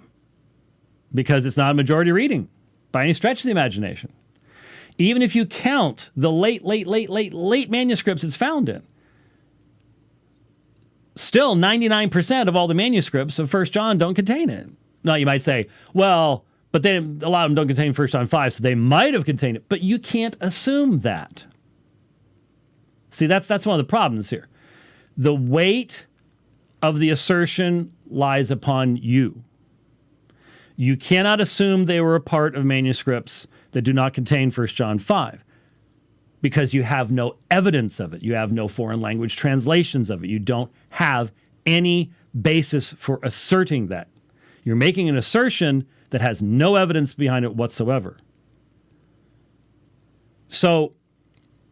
because it's not a majority reading by any stretch of the imagination. Even if you count the late manuscripts it's found in, still 99% of all the manuscripts of 1 John don't contain it. Now, you might say, well, but then a lot of them don't contain 1 John 5, so they might have contained it. But you can't assume that. See, that's one of the problems here. The weight of the assertion lies upon you. You cannot assume they were a part of manuscripts that do not contain 1 John 5 because you have no evidence of it. You have no foreign language translations of it. You don't have any basis for asserting that. You're making an assertion that has no evidence behind it whatsoever. So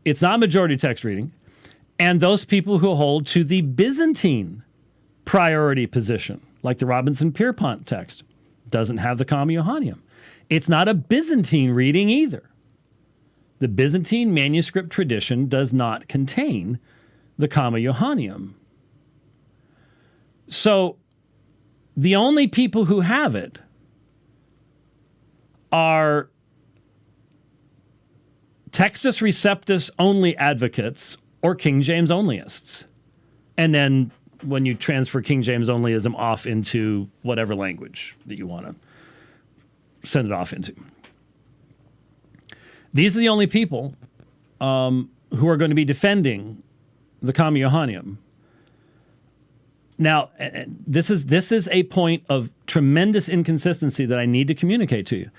it's not majority text reading. And those people who hold to the Byzantine priority position, like the Robinson-Pierpont text, doesn't have the Comma Johanneum. It's not a Byzantine reading either. The Byzantine manuscript tradition does not contain the Comma Johanneum. So the only people who have it are Textus Receptus only advocates or King James onlyists. And then when you transfer King James onlyism off into whatever language that you want to send it off into. These are the only people who are going to be defending the Comma Johanneum. Now, this is a point of tremendous inconsistency that I need to communicate to you.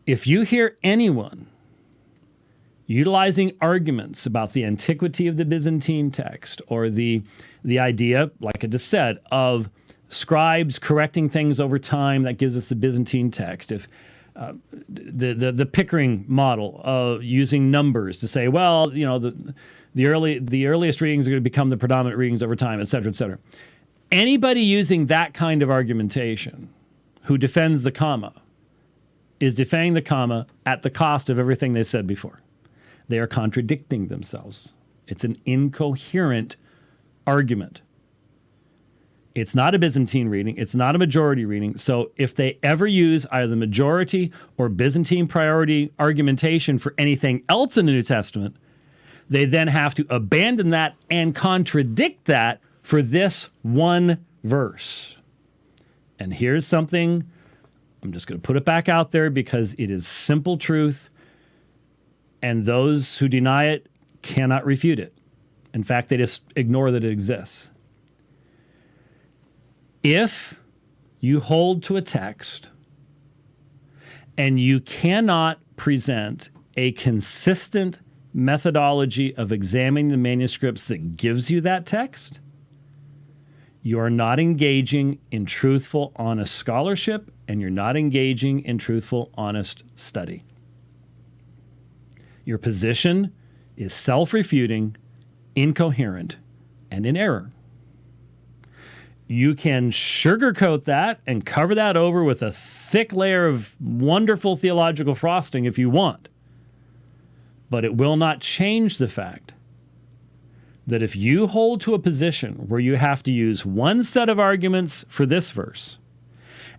If you hear anyone utilizing arguments about the antiquity of the Byzantine text or the idea, like I just said, of scribes correcting things over time that gives us the Byzantine text, if the Pickering model of using numbers to say, well, the earliest readings are going to become the predominant readings over time, et cetera, et cetera. Anybody using that kind of argumentation who defends the comma is defending the comma at the cost of everything they said before. They are contradicting themselves. It's an incoherent argument. It's not a Byzantine reading. It's not a majority reading. So if they ever use either the majority or Byzantine priority argumentation for anything else in the New Testament, they then have to abandon that and contradict that for this one verse. And here's something, I'm just going to put it back out there because it is simple truth, and those who deny it cannot refute it. In fact, they just ignore that it exists. If you hold to a text and you cannot present a consistent methodology of examining the manuscripts that gives you that text, you are not engaging in truthful, honest scholarship, and you're not engaging in truthful, honest study. Your position is self-refuting, incoherent, and in error. You can sugarcoat that and cover that over with a thick layer of wonderful theological frosting if you want. But it will not change the fact that if you hold to a position where you have to use one set of arguments for this verse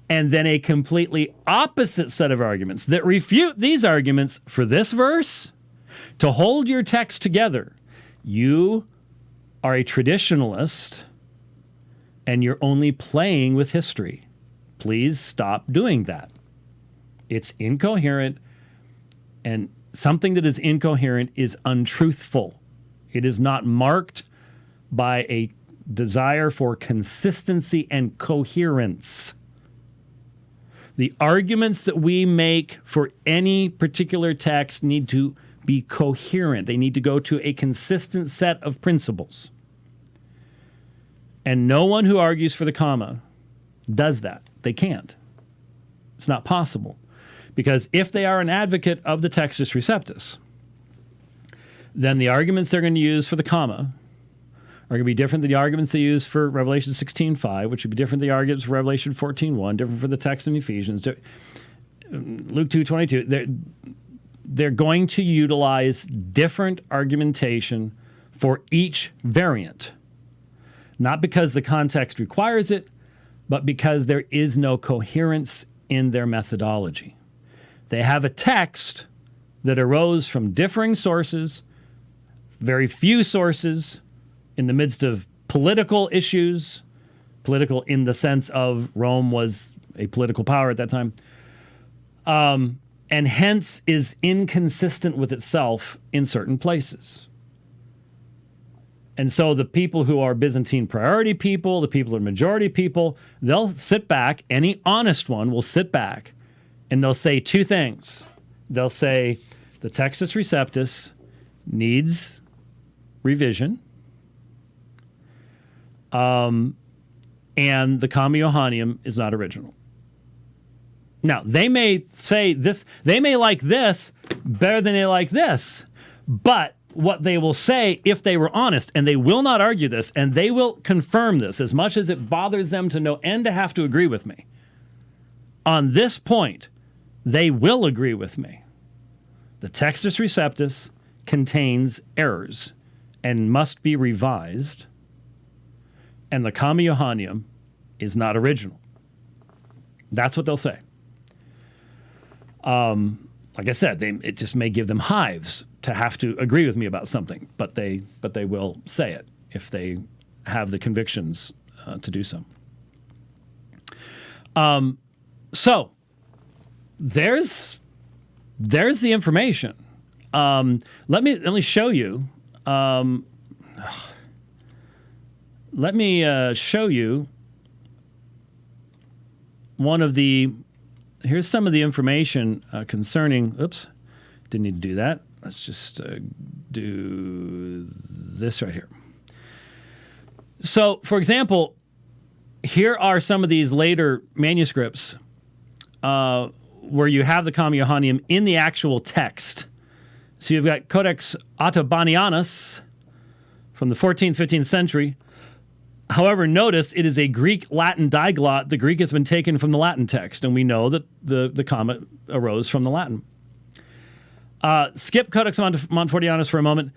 and then a completely opposite set of arguments that refute these arguments for this verse, to hold your text together, you are a traditionalist and you're only playing with history. Please stop doing that. It's incoherent, and something that is incoherent is untruthful. It is not marked by a desire for consistency and coherence. The arguments that we make for any particular text need to be coherent. They need to go to a consistent set of principles. And no one who argues for the comma does that. They can't. It's not possible. Because if they are an advocate of the Textus Receptus, then the arguments they're going to use for the comma are going to be different than the arguments they use for Revelation 16:5, which would be different than the arguments for Revelation 14:1, different for the text in Ephesians, Luke 2:22. They're going to utilize different argumentation for each variant. Not because the context requires it, but because there is no coherence in their methodology. They have a text that arose from differing sources, very few sources, in the midst of political issues, political in the sense of Rome was a political power at that time, and hence is inconsistent with itself in certain places. And so the people who are Byzantine priority people, the people who are majority people, they'll sit back, any honest one will sit back, and they'll say two things. They'll say the Textus Receptus needs revision, and the Comma Johanneum is not original. Now, they may say this, they may like this better than they like this, but what they will say, if they were honest, and they will not argue this, and they will confirm this, as much as it bothers them to no end to have to agree with me, on this point, they will agree with me. The Textus Receptus contains errors and must be revised, and the Comma Johanneum is not original. That's what they'll say. Like I said, it just may give them hives to have to agree with me about something, but they will say it if they have the convictions to do so. So there's the information. Let me show you. Let me show you one of the. Here's some of the information concerning. Oops, didn't need to do that. Let's just do this right here. So, for example, here are some of these later manuscripts where you have the Comma Johanneum in the actual text. So you've got Codex Ottobonianus from the 14th, 15th century. However, notice it is a Greek-Latin diglot. The Greek has been taken from the Latin text, and we know that the comma arose from the Latin. Skip Codex Montfortianus for a moment.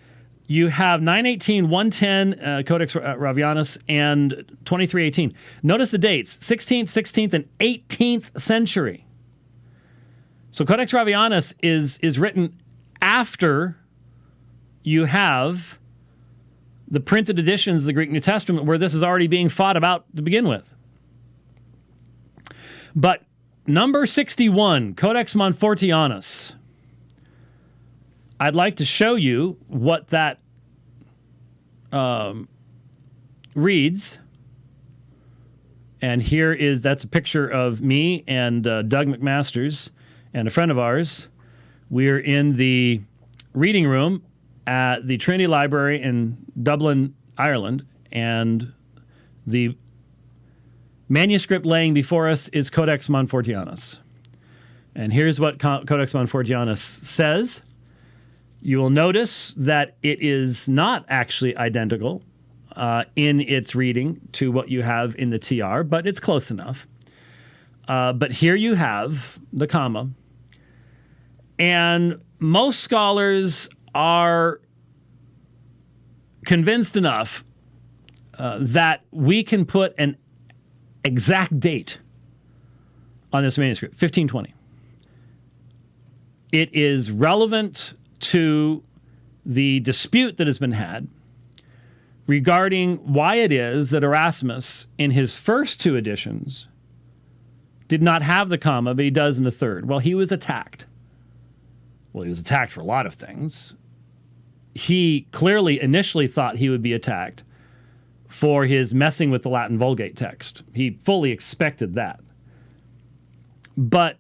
You have 918, 110 Codex Ravianus, and 2318. Notice the dates, 16th, 16th, and 18th century. So Codex Ravianus is written after you have the printed editions of the Greek New Testament, where this is already being fought about to begin with. But number 61, Codex Montfortianus. I'd like to show you what that reads. And that's a picture of me and Doug McMasters and a friend of ours. We're in the reading room at the Trinity Library in Dublin, Ireland, and the manuscript laying before us is Codex Montfortianus. And here's what Codex Montfortianus says. You will notice that it is not actually identical in its reading to what you have in the TR, but it's close enough. But here you have the comma. And most scholars are convinced enough that we can put an exact date on this manuscript, 1520. It is relevant to the dispute that has been had regarding why it is that Erasmus, in his first two editions, did not have the comma, but he does in the third. Well, he was attacked. Well, he was attacked for a lot of things. He clearly initially thought he would be attacked for his messing with the Latin Vulgate text. He fully expected that. But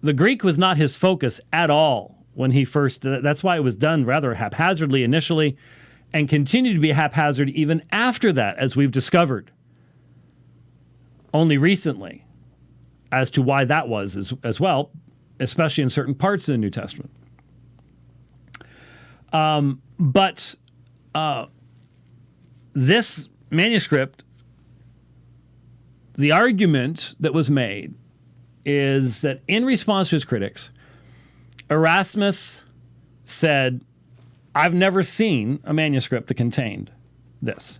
the Greek was not his focus at all when he first did it. That's why it was done rather haphazardly initially and continued to be haphazard even after that, as we've discovered only recently as to why that was as well, especially in certain parts of the New Testament. But this manuscript, the argument that was made is that in response to his critics, Erasmus said, I've never seen a manuscript that contained this.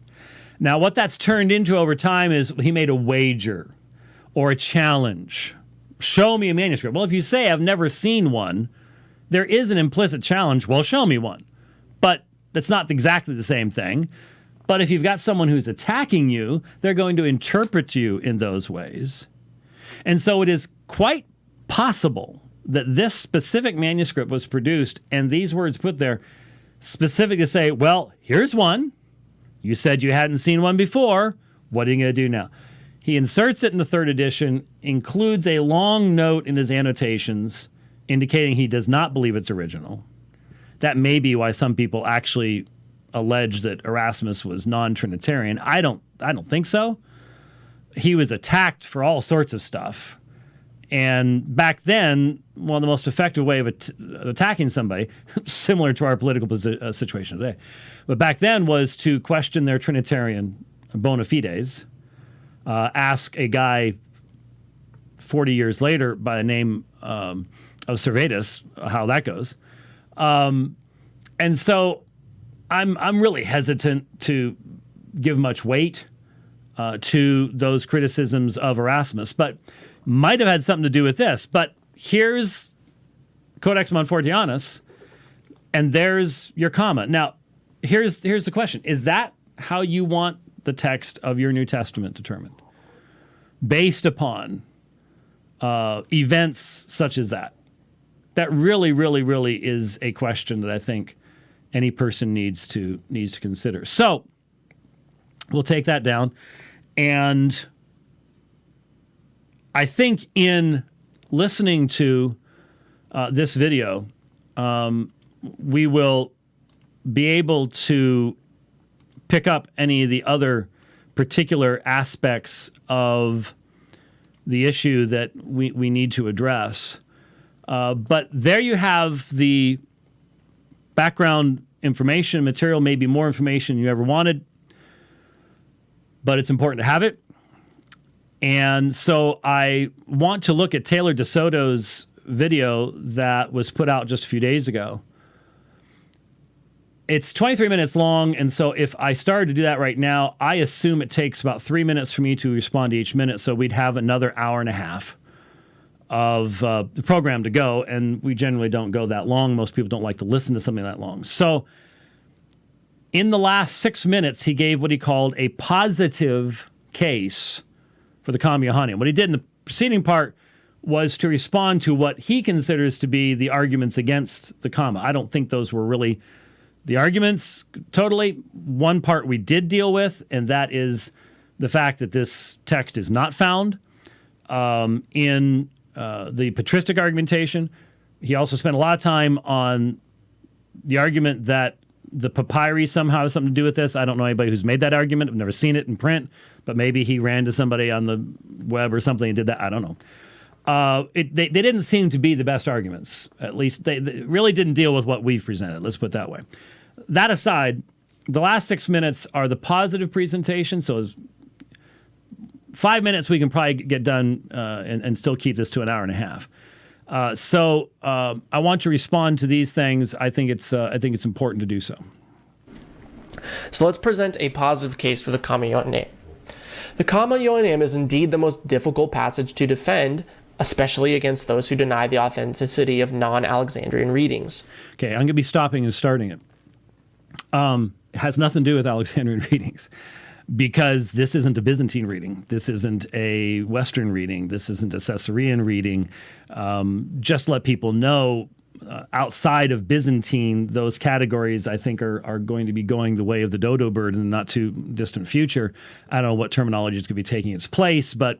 Now, what that's turned into over time is he made a wager or a challenge. Show me a manuscript. Well, if you say I've never seen one, there is an implicit challenge. Well, show me one. But that's not exactly the same thing. But if you've got someone who's attacking you, they're going to interpret you in those ways. And so it is quite possible that this specific manuscript was produced and these words put there specific to say, well, here's one. You said you hadn't seen one before. What are you going to do now? He inserts it in the third edition, includes a long note in his annotations indicating he does not believe it's original. That may be why some people actually allege that Erasmus was non-Trinitarian. I don't think so. He was attacked for all sorts of stuff. And back then, the most effective way of attacking somebody, similar to our political situation today, but back then was to question their Trinitarian bona fides, ask a guy 40 years later by the name of Servetus how that goes. And so I'm really hesitant to give much weight to those criticisms of Erasmus, but might have had something to do with this. But here's Codex Montfortianus, and there's your comma. Now, here's the question. Is that how you want the text of your New Testament determined? Based upon events such as that? That really, really, really is a question that I think any person needs to consider. So we'll take that down. And I think in listening to this video, we will be able to pick up any of the other particular aspects of the issue that we need to address. But there you have the background information, material, maybe more information you ever wanted, but it's important to have it. And so I want to look at Taylor DeSoto's video that was put out just a few days ago. It's 23 minutes long, and so if I started to do that right now, I assume it takes about 3 minutes for me to respond to each minute, so we'd have another hour and a half of the program to go, and we generally don't go that long. Most people don't like to listen to something that long. So in the last 6 minutes, he gave what he called a positive case for the Comma Johanneum. What he did in the preceding part was to respond to what he considers to be the arguments against the comma. I don't think those were really the arguments totally. One part we did deal with, and that is the fact that this text is not found in the patristic argumentation. He also spent a lot of time on the argument that the papyri somehow has something to do with this. I don't know anybody who's made that argument. I've never seen it in print, but maybe he ran to somebody on the web or something and did that. I don't know. They didn't seem to be the best arguments. At least they really didn't deal with what we've presented. Let's put it that way. That aside, the last 6 minutes are the positive presentation. So 5 minutes we can probably get done and still keep this to an hour and a half. So I want to respond to these things. I think it's important to do so. So let's present a positive case for the Comma Johanneum. The Comma Johanneum is indeed the most difficult passage to defend, especially against those who deny the authenticity of non-Alexandrian readings. Okay, I'm going to be stopping and starting it. It has nothing to do with Alexandrian readings, because this isn't a Byzantine reading. This isn't a Western reading. This isn't a Caesarean reading. Just let people know, outside of Byzantine, those categories I think are going to be going the way of the dodo bird in the not too distant future. I don't know what terminology is going to be taking its place, but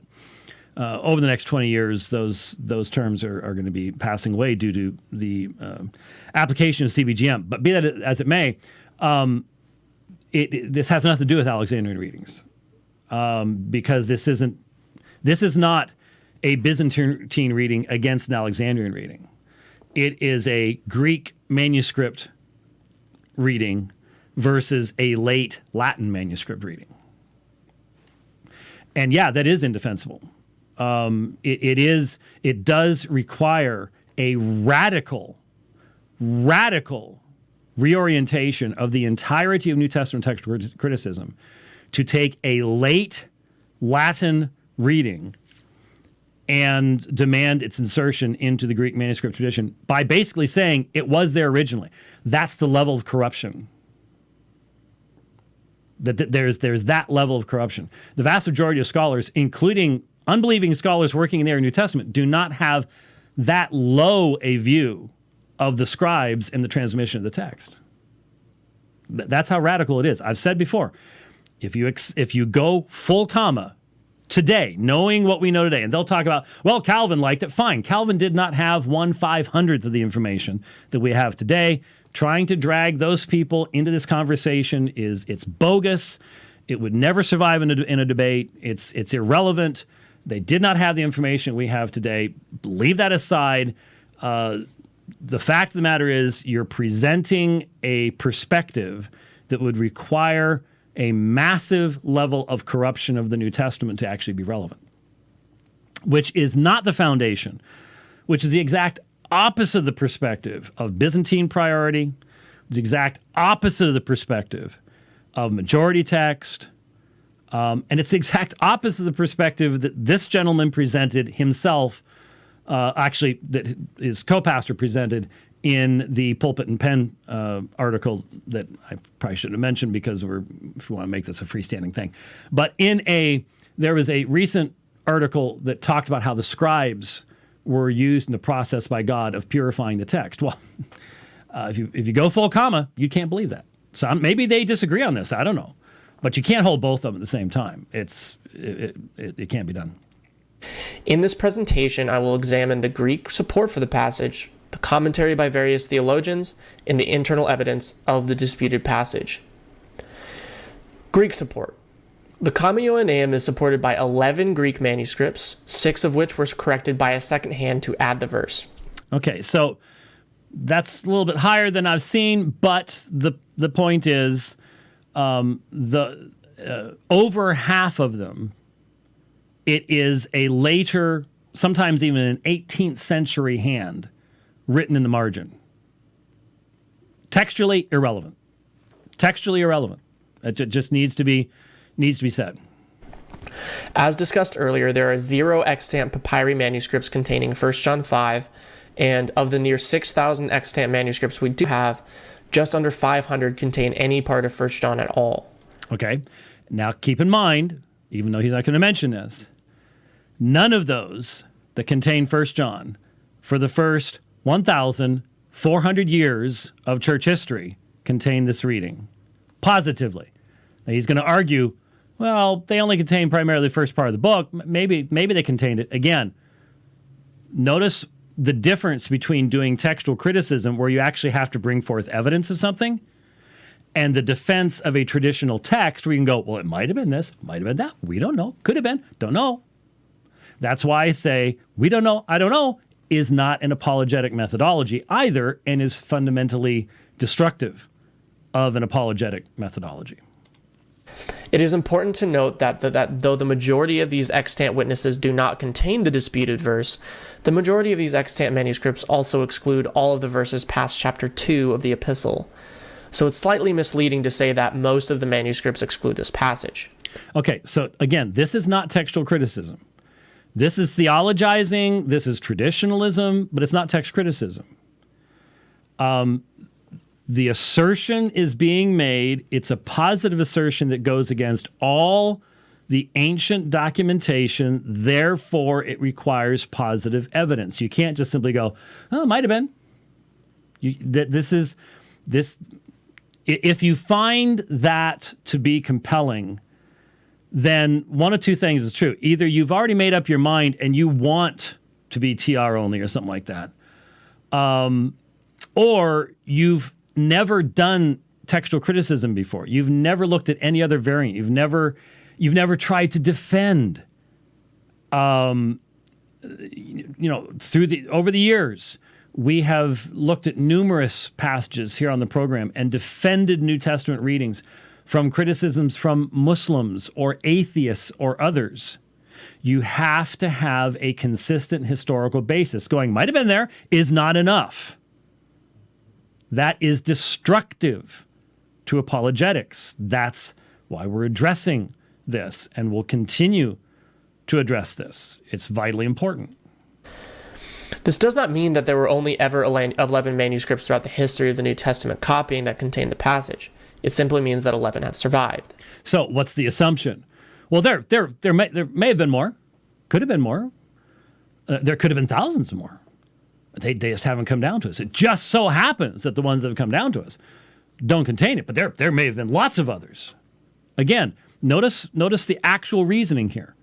over the next 20 years, those terms are going to be passing away due to the application of CBGM. But be that as it may, this has nothing to do with Alexandrian readings, because this is not a Byzantine reading against an Alexandrian reading. It is a Greek manuscript reading versus a late Latin manuscript reading. And yeah, that is indefensible. It does require a radical reorientation of the entirety of New Testament textual criticism to take a late Latin reading and demand its insertion into the Greek manuscript tradition by basically saying it was there originally. That's the level of corruption. There's that level of corruption. The vast majority of scholars, including unbelieving scholars working in the New Testament, do not have that low a view of the scribes in the transmission of the text. That's how radical it is. I've said before, if you go full comma today, knowing what we know today, and they'll talk about, well, Calvin liked it. Fine. Calvin did not have 1/500th of the information that we have today. Trying to drag those people into this conversation it's bogus. It would never survive in a debate. It's irrelevant. They did not have the information we have today. Leave that aside. The fact of the matter is you're presenting a perspective that would require a massive level of corruption of the New Testament to actually be relevant, which is not the foundation, which is the exact opposite of the perspective of Byzantine priority, the exact opposite of the perspective of majority text, and it's the exact opposite of the perspective that this gentleman presented himself, actually that his co-pastor presented in the Pulpit and Pen article that I probably shouldn't have mentioned because if we want to make this a freestanding thing. But there was a recent article that talked about how the scribes were used in the process by God of purifying the text. Well, if you go full comma, you can't believe that. So maybe they disagree on this. I don't know. But you can't hold both of them at the same time. It can't be done. In this presentation, I will examine the Greek support for the passage, the commentary by various theologians, and the internal evidence of the disputed passage. Greek support. The Comma Johanneum is supported by 11 Greek manuscripts, 6 of which were corrected by a second hand to add the verse. Okay, so that's a little bit higher than I've seen, but the point is, over half of them, it is a later, sometimes even an 18th century hand written in the margin. Textually irrelevant. Textually irrelevant. It just needs to be said. As discussed earlier, there are 0 extant papyri manuscripts containing 1 John 5, and of the near 6,000 extant manuscripts we do have, just under 500 contain any part of 1 John at all. Okay. Now keep in mind, even though he's not going to mention this, none of those that contain 1 John for the first 1,400 years of church history contain this reading. Positively. Now he's going to argue, well, they only contain primarily the first part of the book. Maybe they contained it. Again, notice the difference between doing textual criticism, where you actually have to bring forth evidence of something, and the defense of a traditional text where you can go, well, it might have been this, might have been that. We don't know. Could have been. Don't know. That's why I say, we don't know, I don't know, is not an apologetic methodology either, and is fundamentally destructive of an apologetic methodology. It is important to note that though the majority of these extant witnesses do not contain the disputed verse, the majority of these extant manuscripts also exclude all of the verses past chapter 2 of the epistle. So it's slightly misleading to say that most of the manuscripts exclude this passage. Okay, so again, this is not textual criticism. This is theologizing, this is traditionalism, but it's not text criticism. The assertion is being made. It's a positive assertion that goes against all the ancient documentation. Therefore, it requires positive evidence. You can't just simply go, oh, it might have been. If you find that to be compelling, then one of two things is true. Either you've already made up your mind and you want to be TR only or something like that, or you've never done textual criticism before. You've never looked at any other variant. You've never tried to defend. Over the years, we have looked at numerous passages here on the program and defended New Testament readings from criticisms from Muslims or atheists or others. You have to have a consistent historical basis. Going, might have been there, is not enough. That is destructive to apologetics. That's why we're addressing this, and we'll continue to address this. It's vitally important. This does not mean that there were only ever 11 manuscripts throughout the history of the New Testament copying that contain the passage. It simply means that 11 have survived. So what's the assumption? Well, there may have been more. Could have been more. There could have been thousands more. They just haven't come down to us. It just so happens that the ones that have come down to us don't contain it, but there may have been lots of others. Again, notice the actual reasoning here.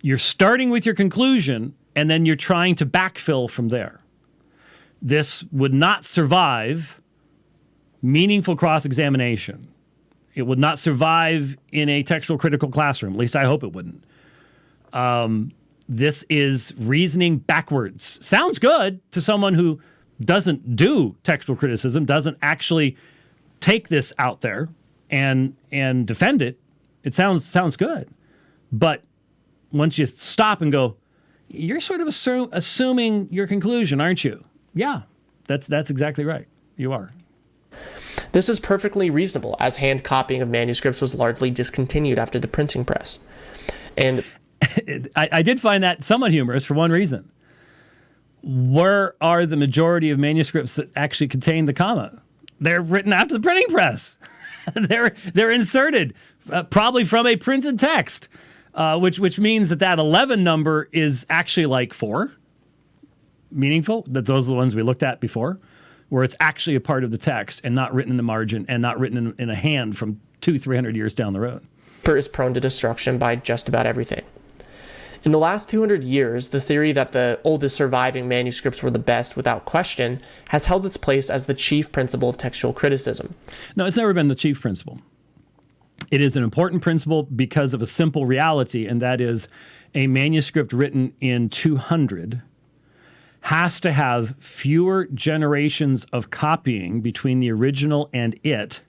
You're starting with your conclusion, and then you're trying to backfill from there. This would not survive meaningful cross-examination. It would not survive in a textual critical classroom. At least I hope it wouldn't. This is reasoning backwards. Sounds good to someone who doesn't do textual criticism, doesn't actually take this out there and defend it. It sounds good. But once you stop and go, you're sort of assuming your conclusion, aren't you? Yeah, that's exactly right. You are. This is perfectly reasonable, as hand copying of manuscripts was largely discontinued after the printing press. And I did find that somewhat humorous for one reason. Where are the majority of manuscripts that actually contain the comma? They're written after the printing press. They're inserted probably from a printed text, which means that 11 number is actually like 4. Meaningful. That those are the ones we looked at before, where it's actually a part of the text and not written in the margin and not written in a hand from 200-300 years down the road. Is prone to destruction by just about everything. In the last 200 years, the theory that the oldest surviving manuscripts were the best without question has held its place as the chief principle of textual criticism. No, it's never been the chief principle. It is an important principle because of a simple reality, and that is a manuscript written in 200 has to have fewer generations of copying between the original and it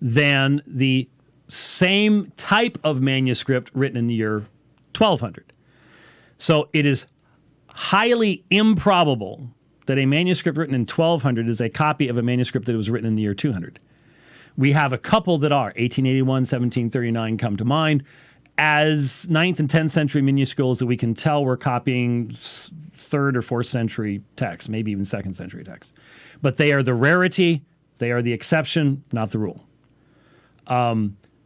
than the same type of manuscript written in the year 1200. So it is highly improbable that a manuscript written in 1200 is a copy of a manuscript that was written in the year 200. We have a couple that are. 1881, 1739 come to mind as 9th and 10th century minuscules that we can tell were copying 3rd or 4th century texts, maybe even 2nd century texts. But they are the rarity, they are the exception, not the rule.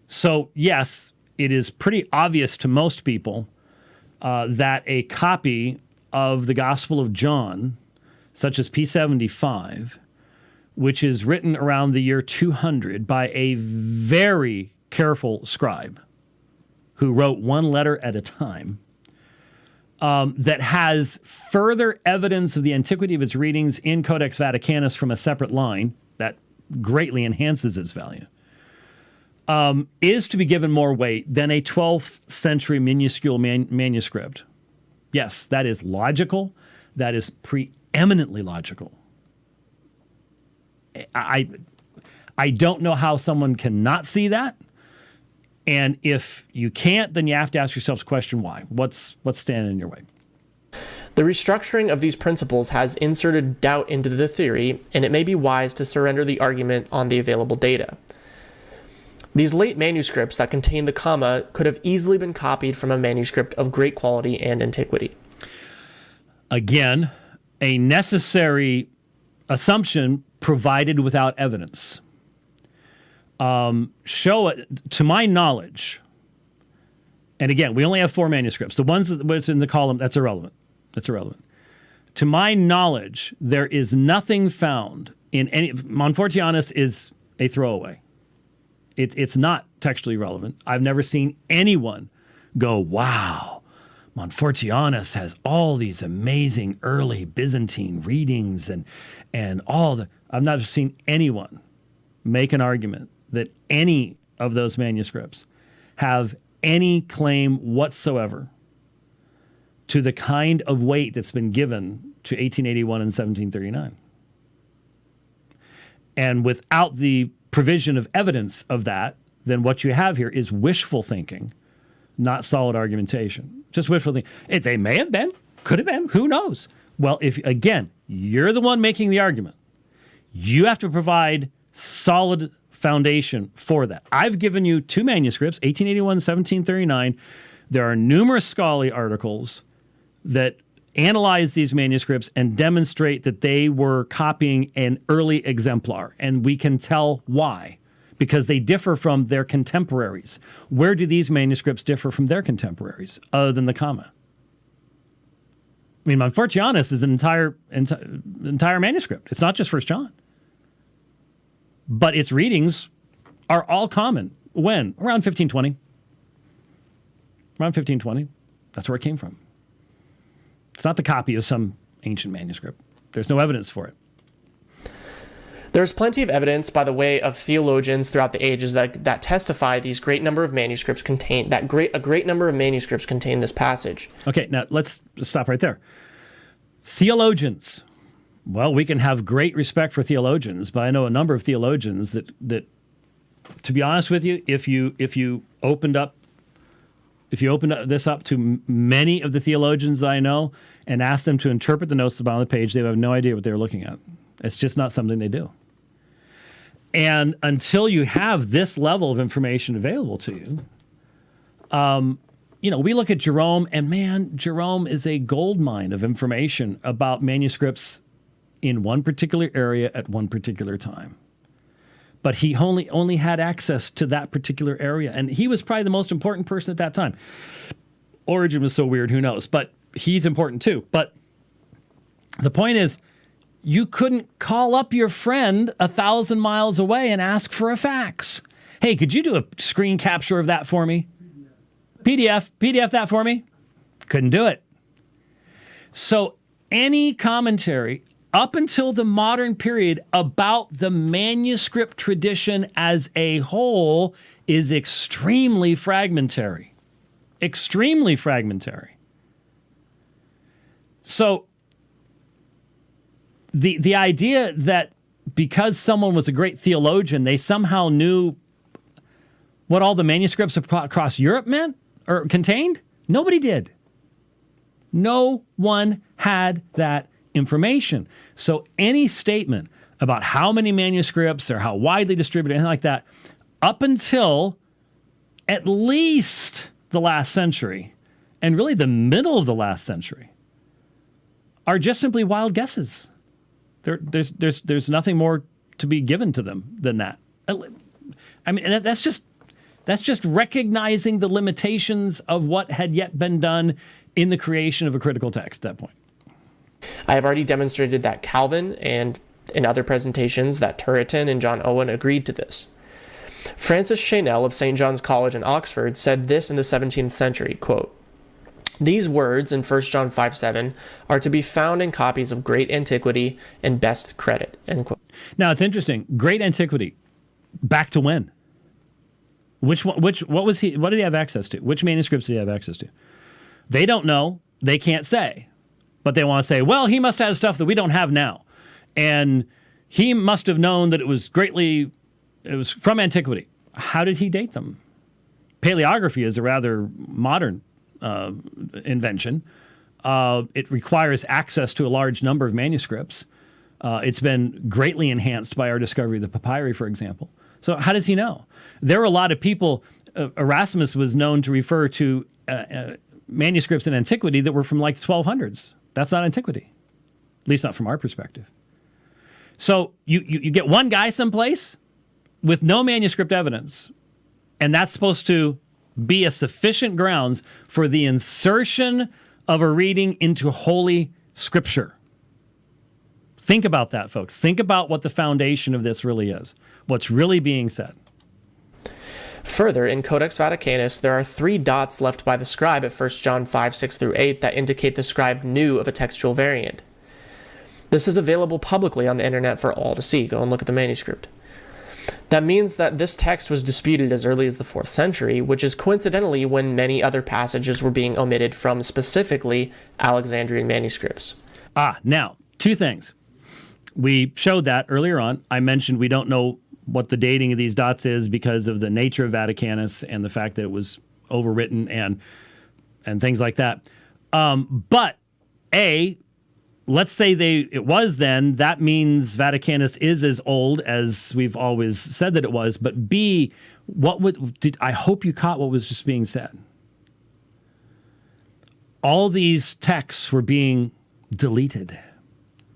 So yes, it is pretty obvious to most people that a copy of the Gospel of John, such as P75, which is written around the year 200 by a very careful scribe who wrote one letter at a time, that has further evidence of the antiquity of its readings in Codex Vaticanus from a separate line that greatly enhances its value, is to be given more weight than a 12th century minuscule manuscript. Yes, that is logical. That is preeminently logical. I don't know how someone can not see that. And if you can't, then you have to ask yourselves the question, why? What's standing in your way? The restructuring of these principles has inserted doubt into the theory, and it may be wise to surrender the argument on the available data. These late manuscripts that contain the comma could have easily been copied from a manuscript of great quality and antiquity. Again, a necessary assumption provided without evidence. Show it, to my knowledge, and again, we only have 4 manuscripts. The ones that's in the column, that's irrelevant. That's irrelevant. To my knowledge, there is nothing found in any... Monfortianus is a throwaway. It's not textually relevant. I've never seen anyone go, wow, Monfortianus has all these amazing early Byzantine readings and all the... I've never seen anyone make an argument that any of those manuscripts have any claim whatsoever to the kind of weight that's been given to 1881 and 1739. And without the provision of evidence of that, then what you have here is wishful thinking, not solid argumentation. Just wishful thinking. They may have been, could have been, who knows? Well, if, again, you're the one making the argument, you have to provide solid foundation for that. I've given you 2 manuscripts, 1881 and 1739. There are numerous scholarly articles that analyze these manuscripts and demonstrate that they were copying an early exemplar, and we can tell why, because they differ from their contemporaries. Where do these manuscripts differ from their contemporaries, other than the comma? I mean, Monfortianus is an entire manuscript. It's not just 1 John. But its readings are all common. When? Around 1520. Around 1520. That's where it came from. It's not the copy of some ancient manuscript. There's no evidence for it. There's plenty of evidence by the way of theologians throughout the ages that testify these great number of manuscripts contain a great number of manuscripts contain this passage. Okay, now let's stop right there. Theologians. Well, we can have great respect for theologians, but I know a number of theologians that to be honest with you, if you opened this up to many of the theologians I know and asked them to interpret the notes at the bottom of the page, they would have no idea what they were looking at. It's just not something they do. And until you have this level of information available to you, we look at Jerome, and man, Jerome is a gold mine of information about manuscripts in one particular area at one particular time. But he only had access to that particular area. And he was probably the most important person at that time. Origen was so weird, who knows? But he's important too. But the point is, you couldn't call up your friend 1,000 miles away and ask for a fax. Hey, could you do a screen capture of that for me? PDF that for me? Couldn't do it. So any commentary up until the modern period about the manuscript tradition as a whole is extremely fragmentary. Extremely fragmentary. So the idea that because someone was a great theologian, they somehow knew what all the manuscripts across Europe meant or contained, nobody did. No one had that information. So any statement about how many manuscripts or how widely distributed, anything like that, up until at least the last century, and really the middle of the last century, are just simply wild guesses. There's nothing more to be given to them than that. I mean, that's just recognizing the limitations of what had yet been done in the creation of a critical text at that point. I have already demonstrated that Calvin, and in other presentations that Turretin and John Owen agreed to this. Francis Chanel of St. John's College in Oxford said this in the 17th century, quote, "These words in 1 John 5:7 are to be found in copies of great antiquity and best credit," end quote. Now, it's interesting. Great antiquity. Back to when? What did he have access to? Which manuscripts did he have access to? They don't know. They can't say. But they want to say, well, he must have stuff that we don't have now. And he must have known that it was from antiquity. How did he date them? Paleography is a rather modern invention. It requires access to a large number of manuscripts. It's been greatly enhanced by our discovery of the papyri, for example. So how does he know? There were a lot of people. Erasmus was known to refer to manuscripts in antiquity that were from like the 1200s. That's not antiquity, at least not from our perspective. So you get one guy someplace with no manuscript evidence, and that's supposed to be a sufficient grounds for the insertion of a reading into Holy Scripture. Think about that, folks. Think about what the foundation of this really is, what's really being said. Further, in Codex Vaticanus, there are 3 dots left by the scribe at 1 John 5:6-8 that indicate the scribe knew of a textual variant. This is available publicly on the internet for all to see. Go and look at the manuscript. That means that this text was disputed as early as the 4th century, which is coincidentally when many other passages were being omitted from specifically Alexandrian manuscripts. Now, 2 things. We showed that earlier on. I mentioned we don't know what the dating of these dots is because of the nature of Vaticanus and the fact that it was overwritten and things like that. But let's say it was then. That means Vaticanus is as old as we've always said that it was. But B, I hope you caught what was just being said. All these texts were being deleted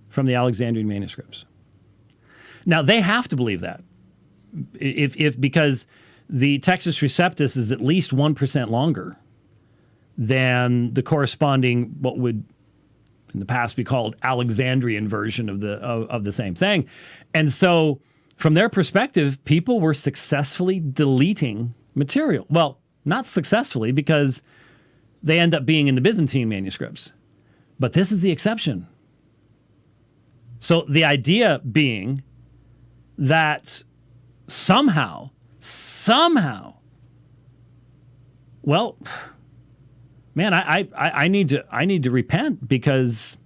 from the Alexandrian manuscripts. Now they have to believe that, because the Textus Receptus is at least 1% longer than the corresponding what would in the past be called Alexandrian version of the same thing. And so from their perspective, people were successfully deleting material. Well, not successfully because they end up being in the Byzantine manuscripts. But this is the exception. So the idea being that somehow, well, man, I need to repent because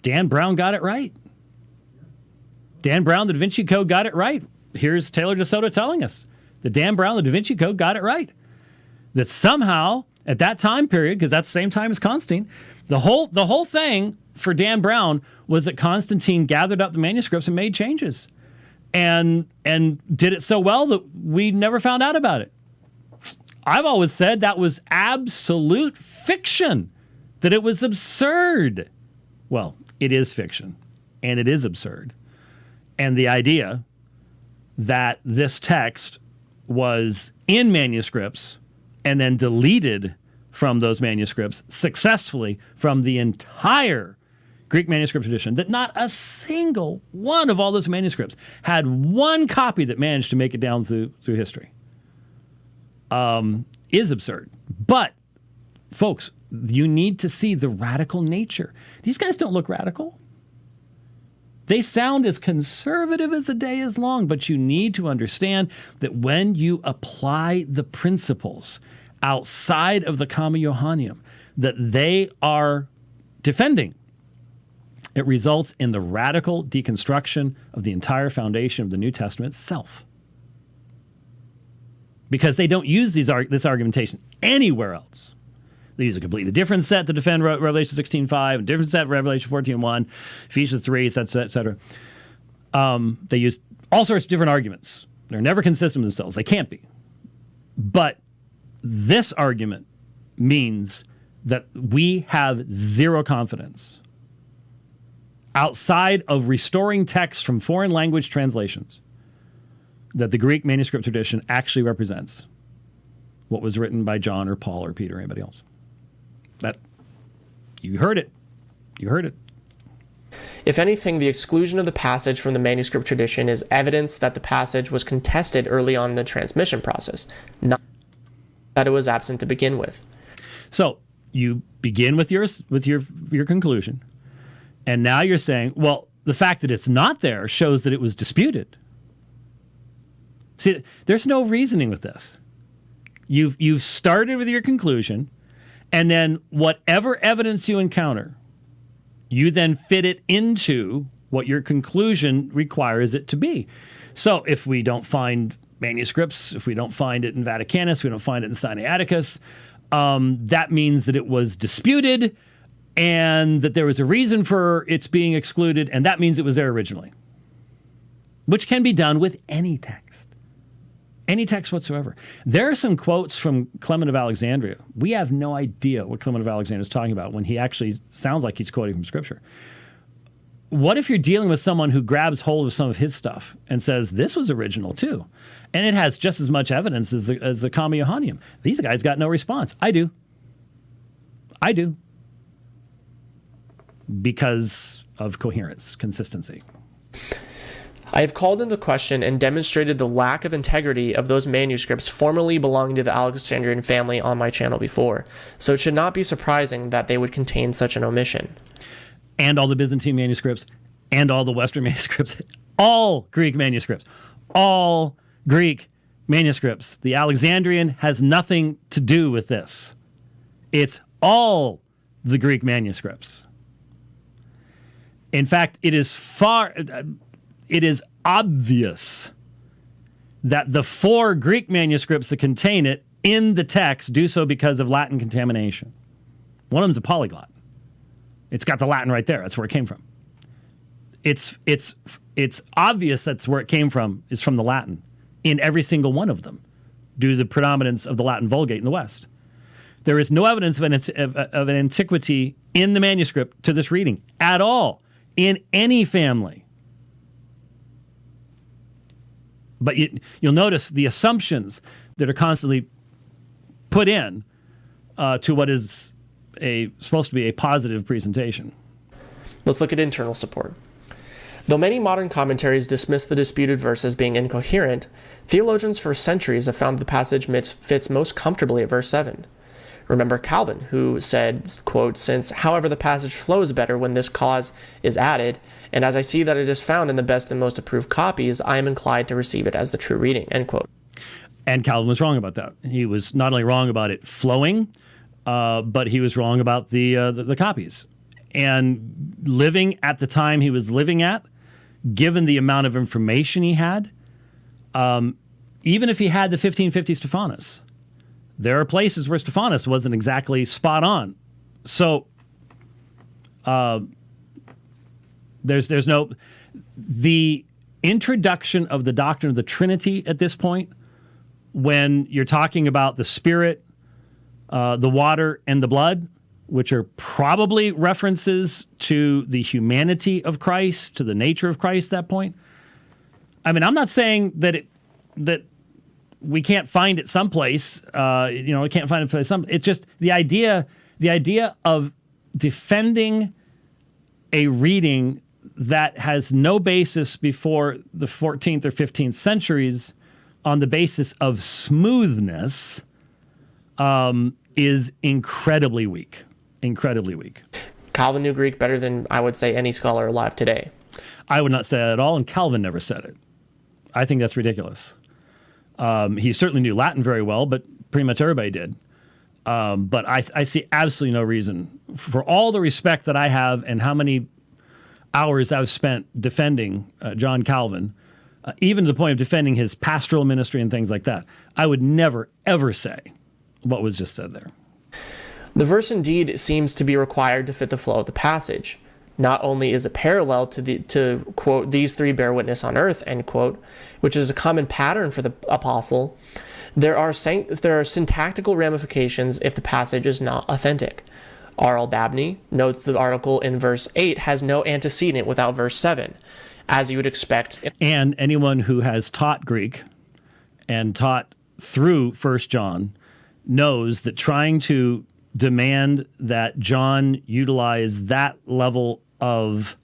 Dan Brown got it right. Dan Brown, the Da Vinci Code, got it right. Here's Taylor DeSoto telling us that Dan Brown, the Da Vinci Code, got it right. That somehow at that time period, because that's the same time as Constantine, the whole thing for Dan Brown was that Constantine gathered up the manuscripts and made changes, and did it so well that we never found out about it. I've always said that was absolute fiction, that it was absurd. Well, it is fiction, and it is absurd. And the idea that this text was in manuscripts and then deleted from those manuscripts successfully from the entire Greek manuscript tradition, that not a single one of all those manuscripts had one copy that managed to make it down through history, is absurd. But, folks, you need to see the radical nature. These guys don't look radical. They sound as conservative as the day is long, but you need to understand that when you apply the principles outside of the Comma Johanneum that they are defending, It results in the radical deconstruction of the entire foundation of the New Testament itself. Because they don't use this argumentation anywhere else. They use a completely different set to defend Revelation 16:5, a different set Revelation 14:1, Ephesians 3, etc. They use all sorts of different arguments. They're never consistent with themselves. They can't be. But this argument means that we have zero confidence outside of restoring texts from foreign language translations that the Greek manuscript tradition actually represents what was written by John or Paul or Peter or anybody else. That, you heard it. You heard it. If anything, the exclusion of the passage from the manuscript tradition is evidence that the passage was contested early on in the transmission process, not that it was absent to begin with. So you begin with your conclusion, and now you're saying, well, the fact that it's not there shows that it was disputed. See, there's no reasoning with this. You've started with your conclusion, and then whatever evidence you encounter, you then fit it into what your conclusion requires it to be. So if we don't find manuscripts, if we don't find it in Vaticanus, we don't find it in Sinaiticus, that means that it was disputed and that there was a reason for its being excluded, and that means it was there originally, which can be done with any text. Any text whatsoever. There are some quotes from Clement of Alexandria. We have no idea what Clement of Alexandria is talking about when he actually sounds like he's quoting from Scripture. What if you're dealing with someone who grabs hold of some of his stuff and says, this was original too, and it has just as much evidence as the Comma Johanneum? These guys got no response. I do. Because of coherence, consistency. I have called into question and demonstrated the lack of integrity of those manuscripts formerly belonging to the Alexandrian family on my channel before, so it should not be surprising that they would contain such an omission. And all the Byzantine manuscripts, and all the Western manuscripts, all Greek manuscripts, all Greek manuscripts. The Alexandrian has nothing to do with this. It's all the Greek manuscripts. In fact, it is obvious that the 4 Greek manuscripts that contain it in the text do so because of Latin contamination. One of them's a polyglot. It's got the Latin right there. That's where it came from. It's obvious that's where it came from, is from the Latin in every single one of them, due to the predominance of the Latin Vulgate in the West. There is no evidence of an antiquity in the manuscript to this reading at all, in any family. But you'll notice the assumptions that are constantly put in to what is supposed to be a positive presentation. Let's look at internal support. Though many modern commentaries dismiss the disputed verse as being incoherent, theologians for centuries have found the passage fits most comfortably at verse 7. Remember Calvin, who said, quote, "Since, however, the passage flows better when this cause is added, and as I see that it is found in the best and most approved copies, I am inclined to receive it as the true reading," end quote. And Calvin was wrong about that. He was not only wrong about it flowing, but he was wrong about the copies. And living at the time he was living at, given the amount of information he had, even if he had the 1550 Stephanus, there are places where Stephanus wasn't exactly spot on. So the introduction of the doctrine of the Trinity at this point, when you're talking about the Spirit, the water, and the blood, which are probably references to the humanity of Christ, to the nature of Christ at that point. I mean, I'm not saying that we can't find it someplace. We can't find it someplace. It's just the idea of defending a reading that has no basis before the 14th or 15th centuries on the basis of smoothness is incredibly weak. Incredibly weak. Calvin knew Greek better than, I would say, any scholar alive today. I would not say that at all, and Calvin never said it. I think that's ridiculous. He certainly knew Latin very well, but pretty much everybody did. But I see absolutely no reason, for all the respect that I have and how many hours I've spent defending John Calvin, even to the point of defending his pastoral ministry and things like that, I would never, ever say what was just said there. The verse indeed seems to be required to fit the flow of the passage. Not only is it parallel to quote, these three bear witness on earth, end quote, which is a common pattern for the apostle, there are syntactical ramifications if the passage is not authentic. R.L. Dabney notes the article in verse 8 has no antecedent without verse 7, as you would expect. And anyone who has taught Greek and taught through 1 John knows that trying to demand that John utilize that level of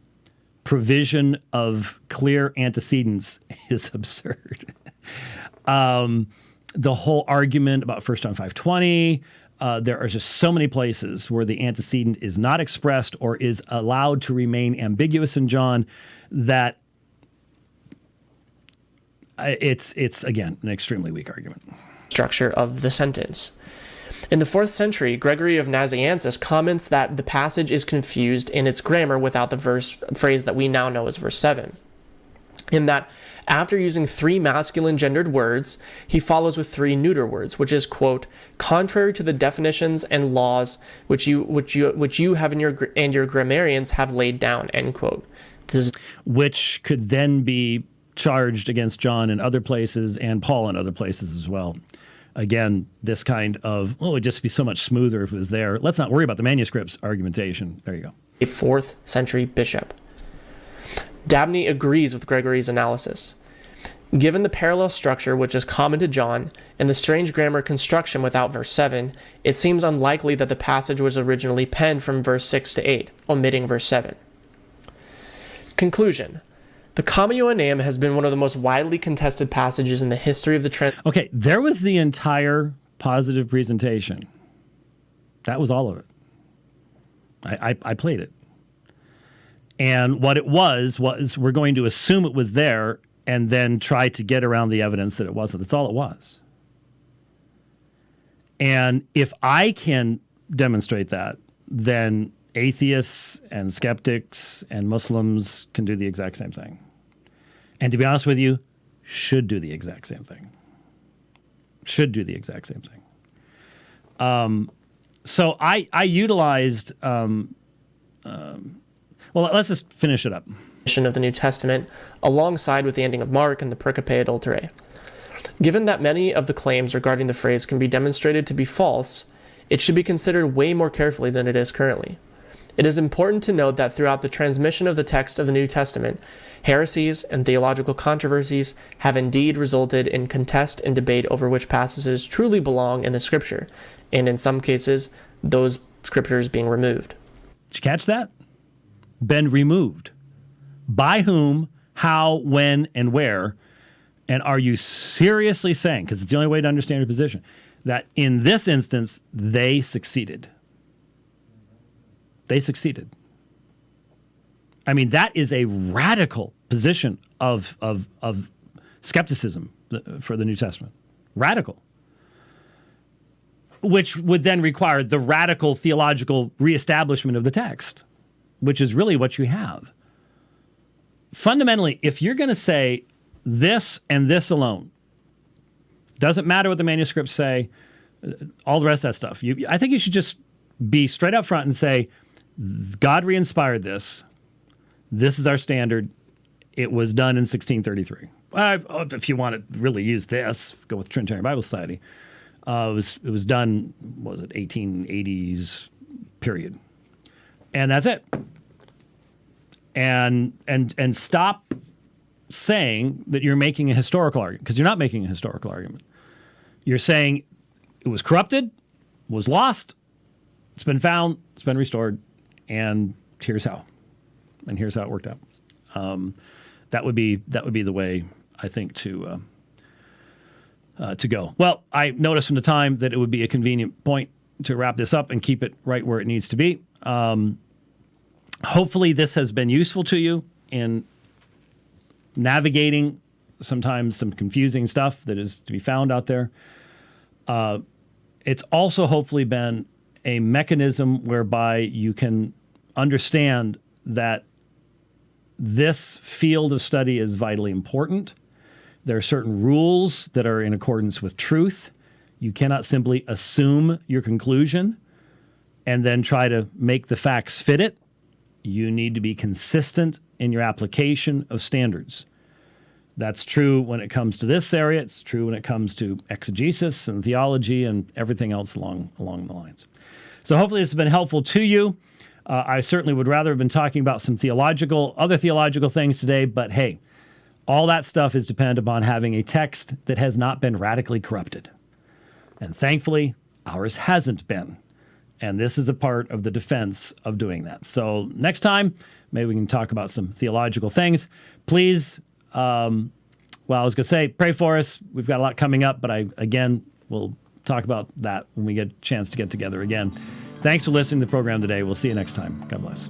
provision of clear antecedents is absurd. The whole argument about 1 John 5:20, there are just so many places where the antecedent is not expressed or is allowed to remain ambiguous in John that it's again, an extremely weak argument. Structure of the sentence. In the 4th century, Gregory of Nazianzus comments that the passage is confused in its grammar without the phrase that we now know as verse 7. In that, after using 3 masculine gendered words, he follows with 3 neuter words, which is, quote, contrary to the definitions and laws which you have and your grammarians have laid down, end quote. Which could then be charged against John in other places and Paul in other places as well. Again, this kind of, it would just be so much smoother if it was there. Let's not worry about the manuscripts argumentation. There you go. A 4th century bishop. Dabney agrees with Gregory's analysis. Given the parallel structure which is common to John and the strange grammar construction without verse 7, it seems unlikely that the passage was originally penned from verse 6 to 8, omitting verse 7. Conclusion. The Comma Johanneum has been one of the most widely contested passages in the history of the Okay, there was the entire positive presentation. That was all of it. I played it. And what it was we're going to assume it was there and then try to get around the evidence that it wasn't. That's all it was. And if I can demonstrate that, then atheists and skeptics and Muslims can do the exact same thing. And to be honest with you, should do the exact same thing. Should do the exact same thing. So I utilized, well, let's just finish it up. Of the New Testament, alongside with the ending of Mark and the pericope adulterae. Given that many of the claims regarding the phrase can be demonstrated to be false, it should be considered way more carefully than it is currently. It is important to note that throughout the transmission of the text of the New Testament, heresies and theological controversies have indeed resulted in contest and debate over which passages truly belong in the Scripture, and in some cases, those scriptures being removed. Did you catch that? Been removed. By whom, how, when, and where? And are you seriously saying, because it's the only way to understand your position, that in this instance, they succeeded? They succeeded. I mean, that is a radical position of skepticism for the New Testament. Radical. Which would then require the radical theological reestablishment of the text, which is really what you have. Fundamentally, if you're going to say this and this alone, doesn't matter what the manuscripts say, all the rest of that stuff, I think you should just be straight up front and say, God re-inspired this. This is our standard. It was done in 1633. If you want to really use this, go with Trinitarian Bible Society. It was done, what was it, 1880s period. And that's it. And stop saying that you're making a historical argument, because you're not making a historical argument. You're saying it was corrupted, was lost, it's been found, it's been restored, and here's how. And here's how it worked out. That would be the way, I think, to go. Well, I noticed from the time that it would be a convenient point to wrap this up and keep it right where it needs to be. Hopefully this has been useful to you in navigating sometimes some confusing stuff that is to be found out there. It's also hopefully been a mechanism whereby you can understand that this field of study is vitally important. There are certain rules that are in accordance with truth. You cannot simply assume your conclusion and then try to make the facts fit it. You need to be consistent in your application of standards. That's true when it comes to this area. It's true when it comes to exegesis and theology and everything else along the lines. So hopefully this has been helpful to you. I certainly would rather have been talking about some other theological things today, but hey, all that stuff is dependent upon having a text that has not been radically corrupted. And thankfully, ours hasn't been. And this is a part of the defense of doing that. So next time, maybe we can talk about some theological things. Please, I was going to say, pray for us. We've got a lot coming up, but we'll talk about that when we get a chance to get together again. Thanks for listening to the program today. We'll see you next time. God bless.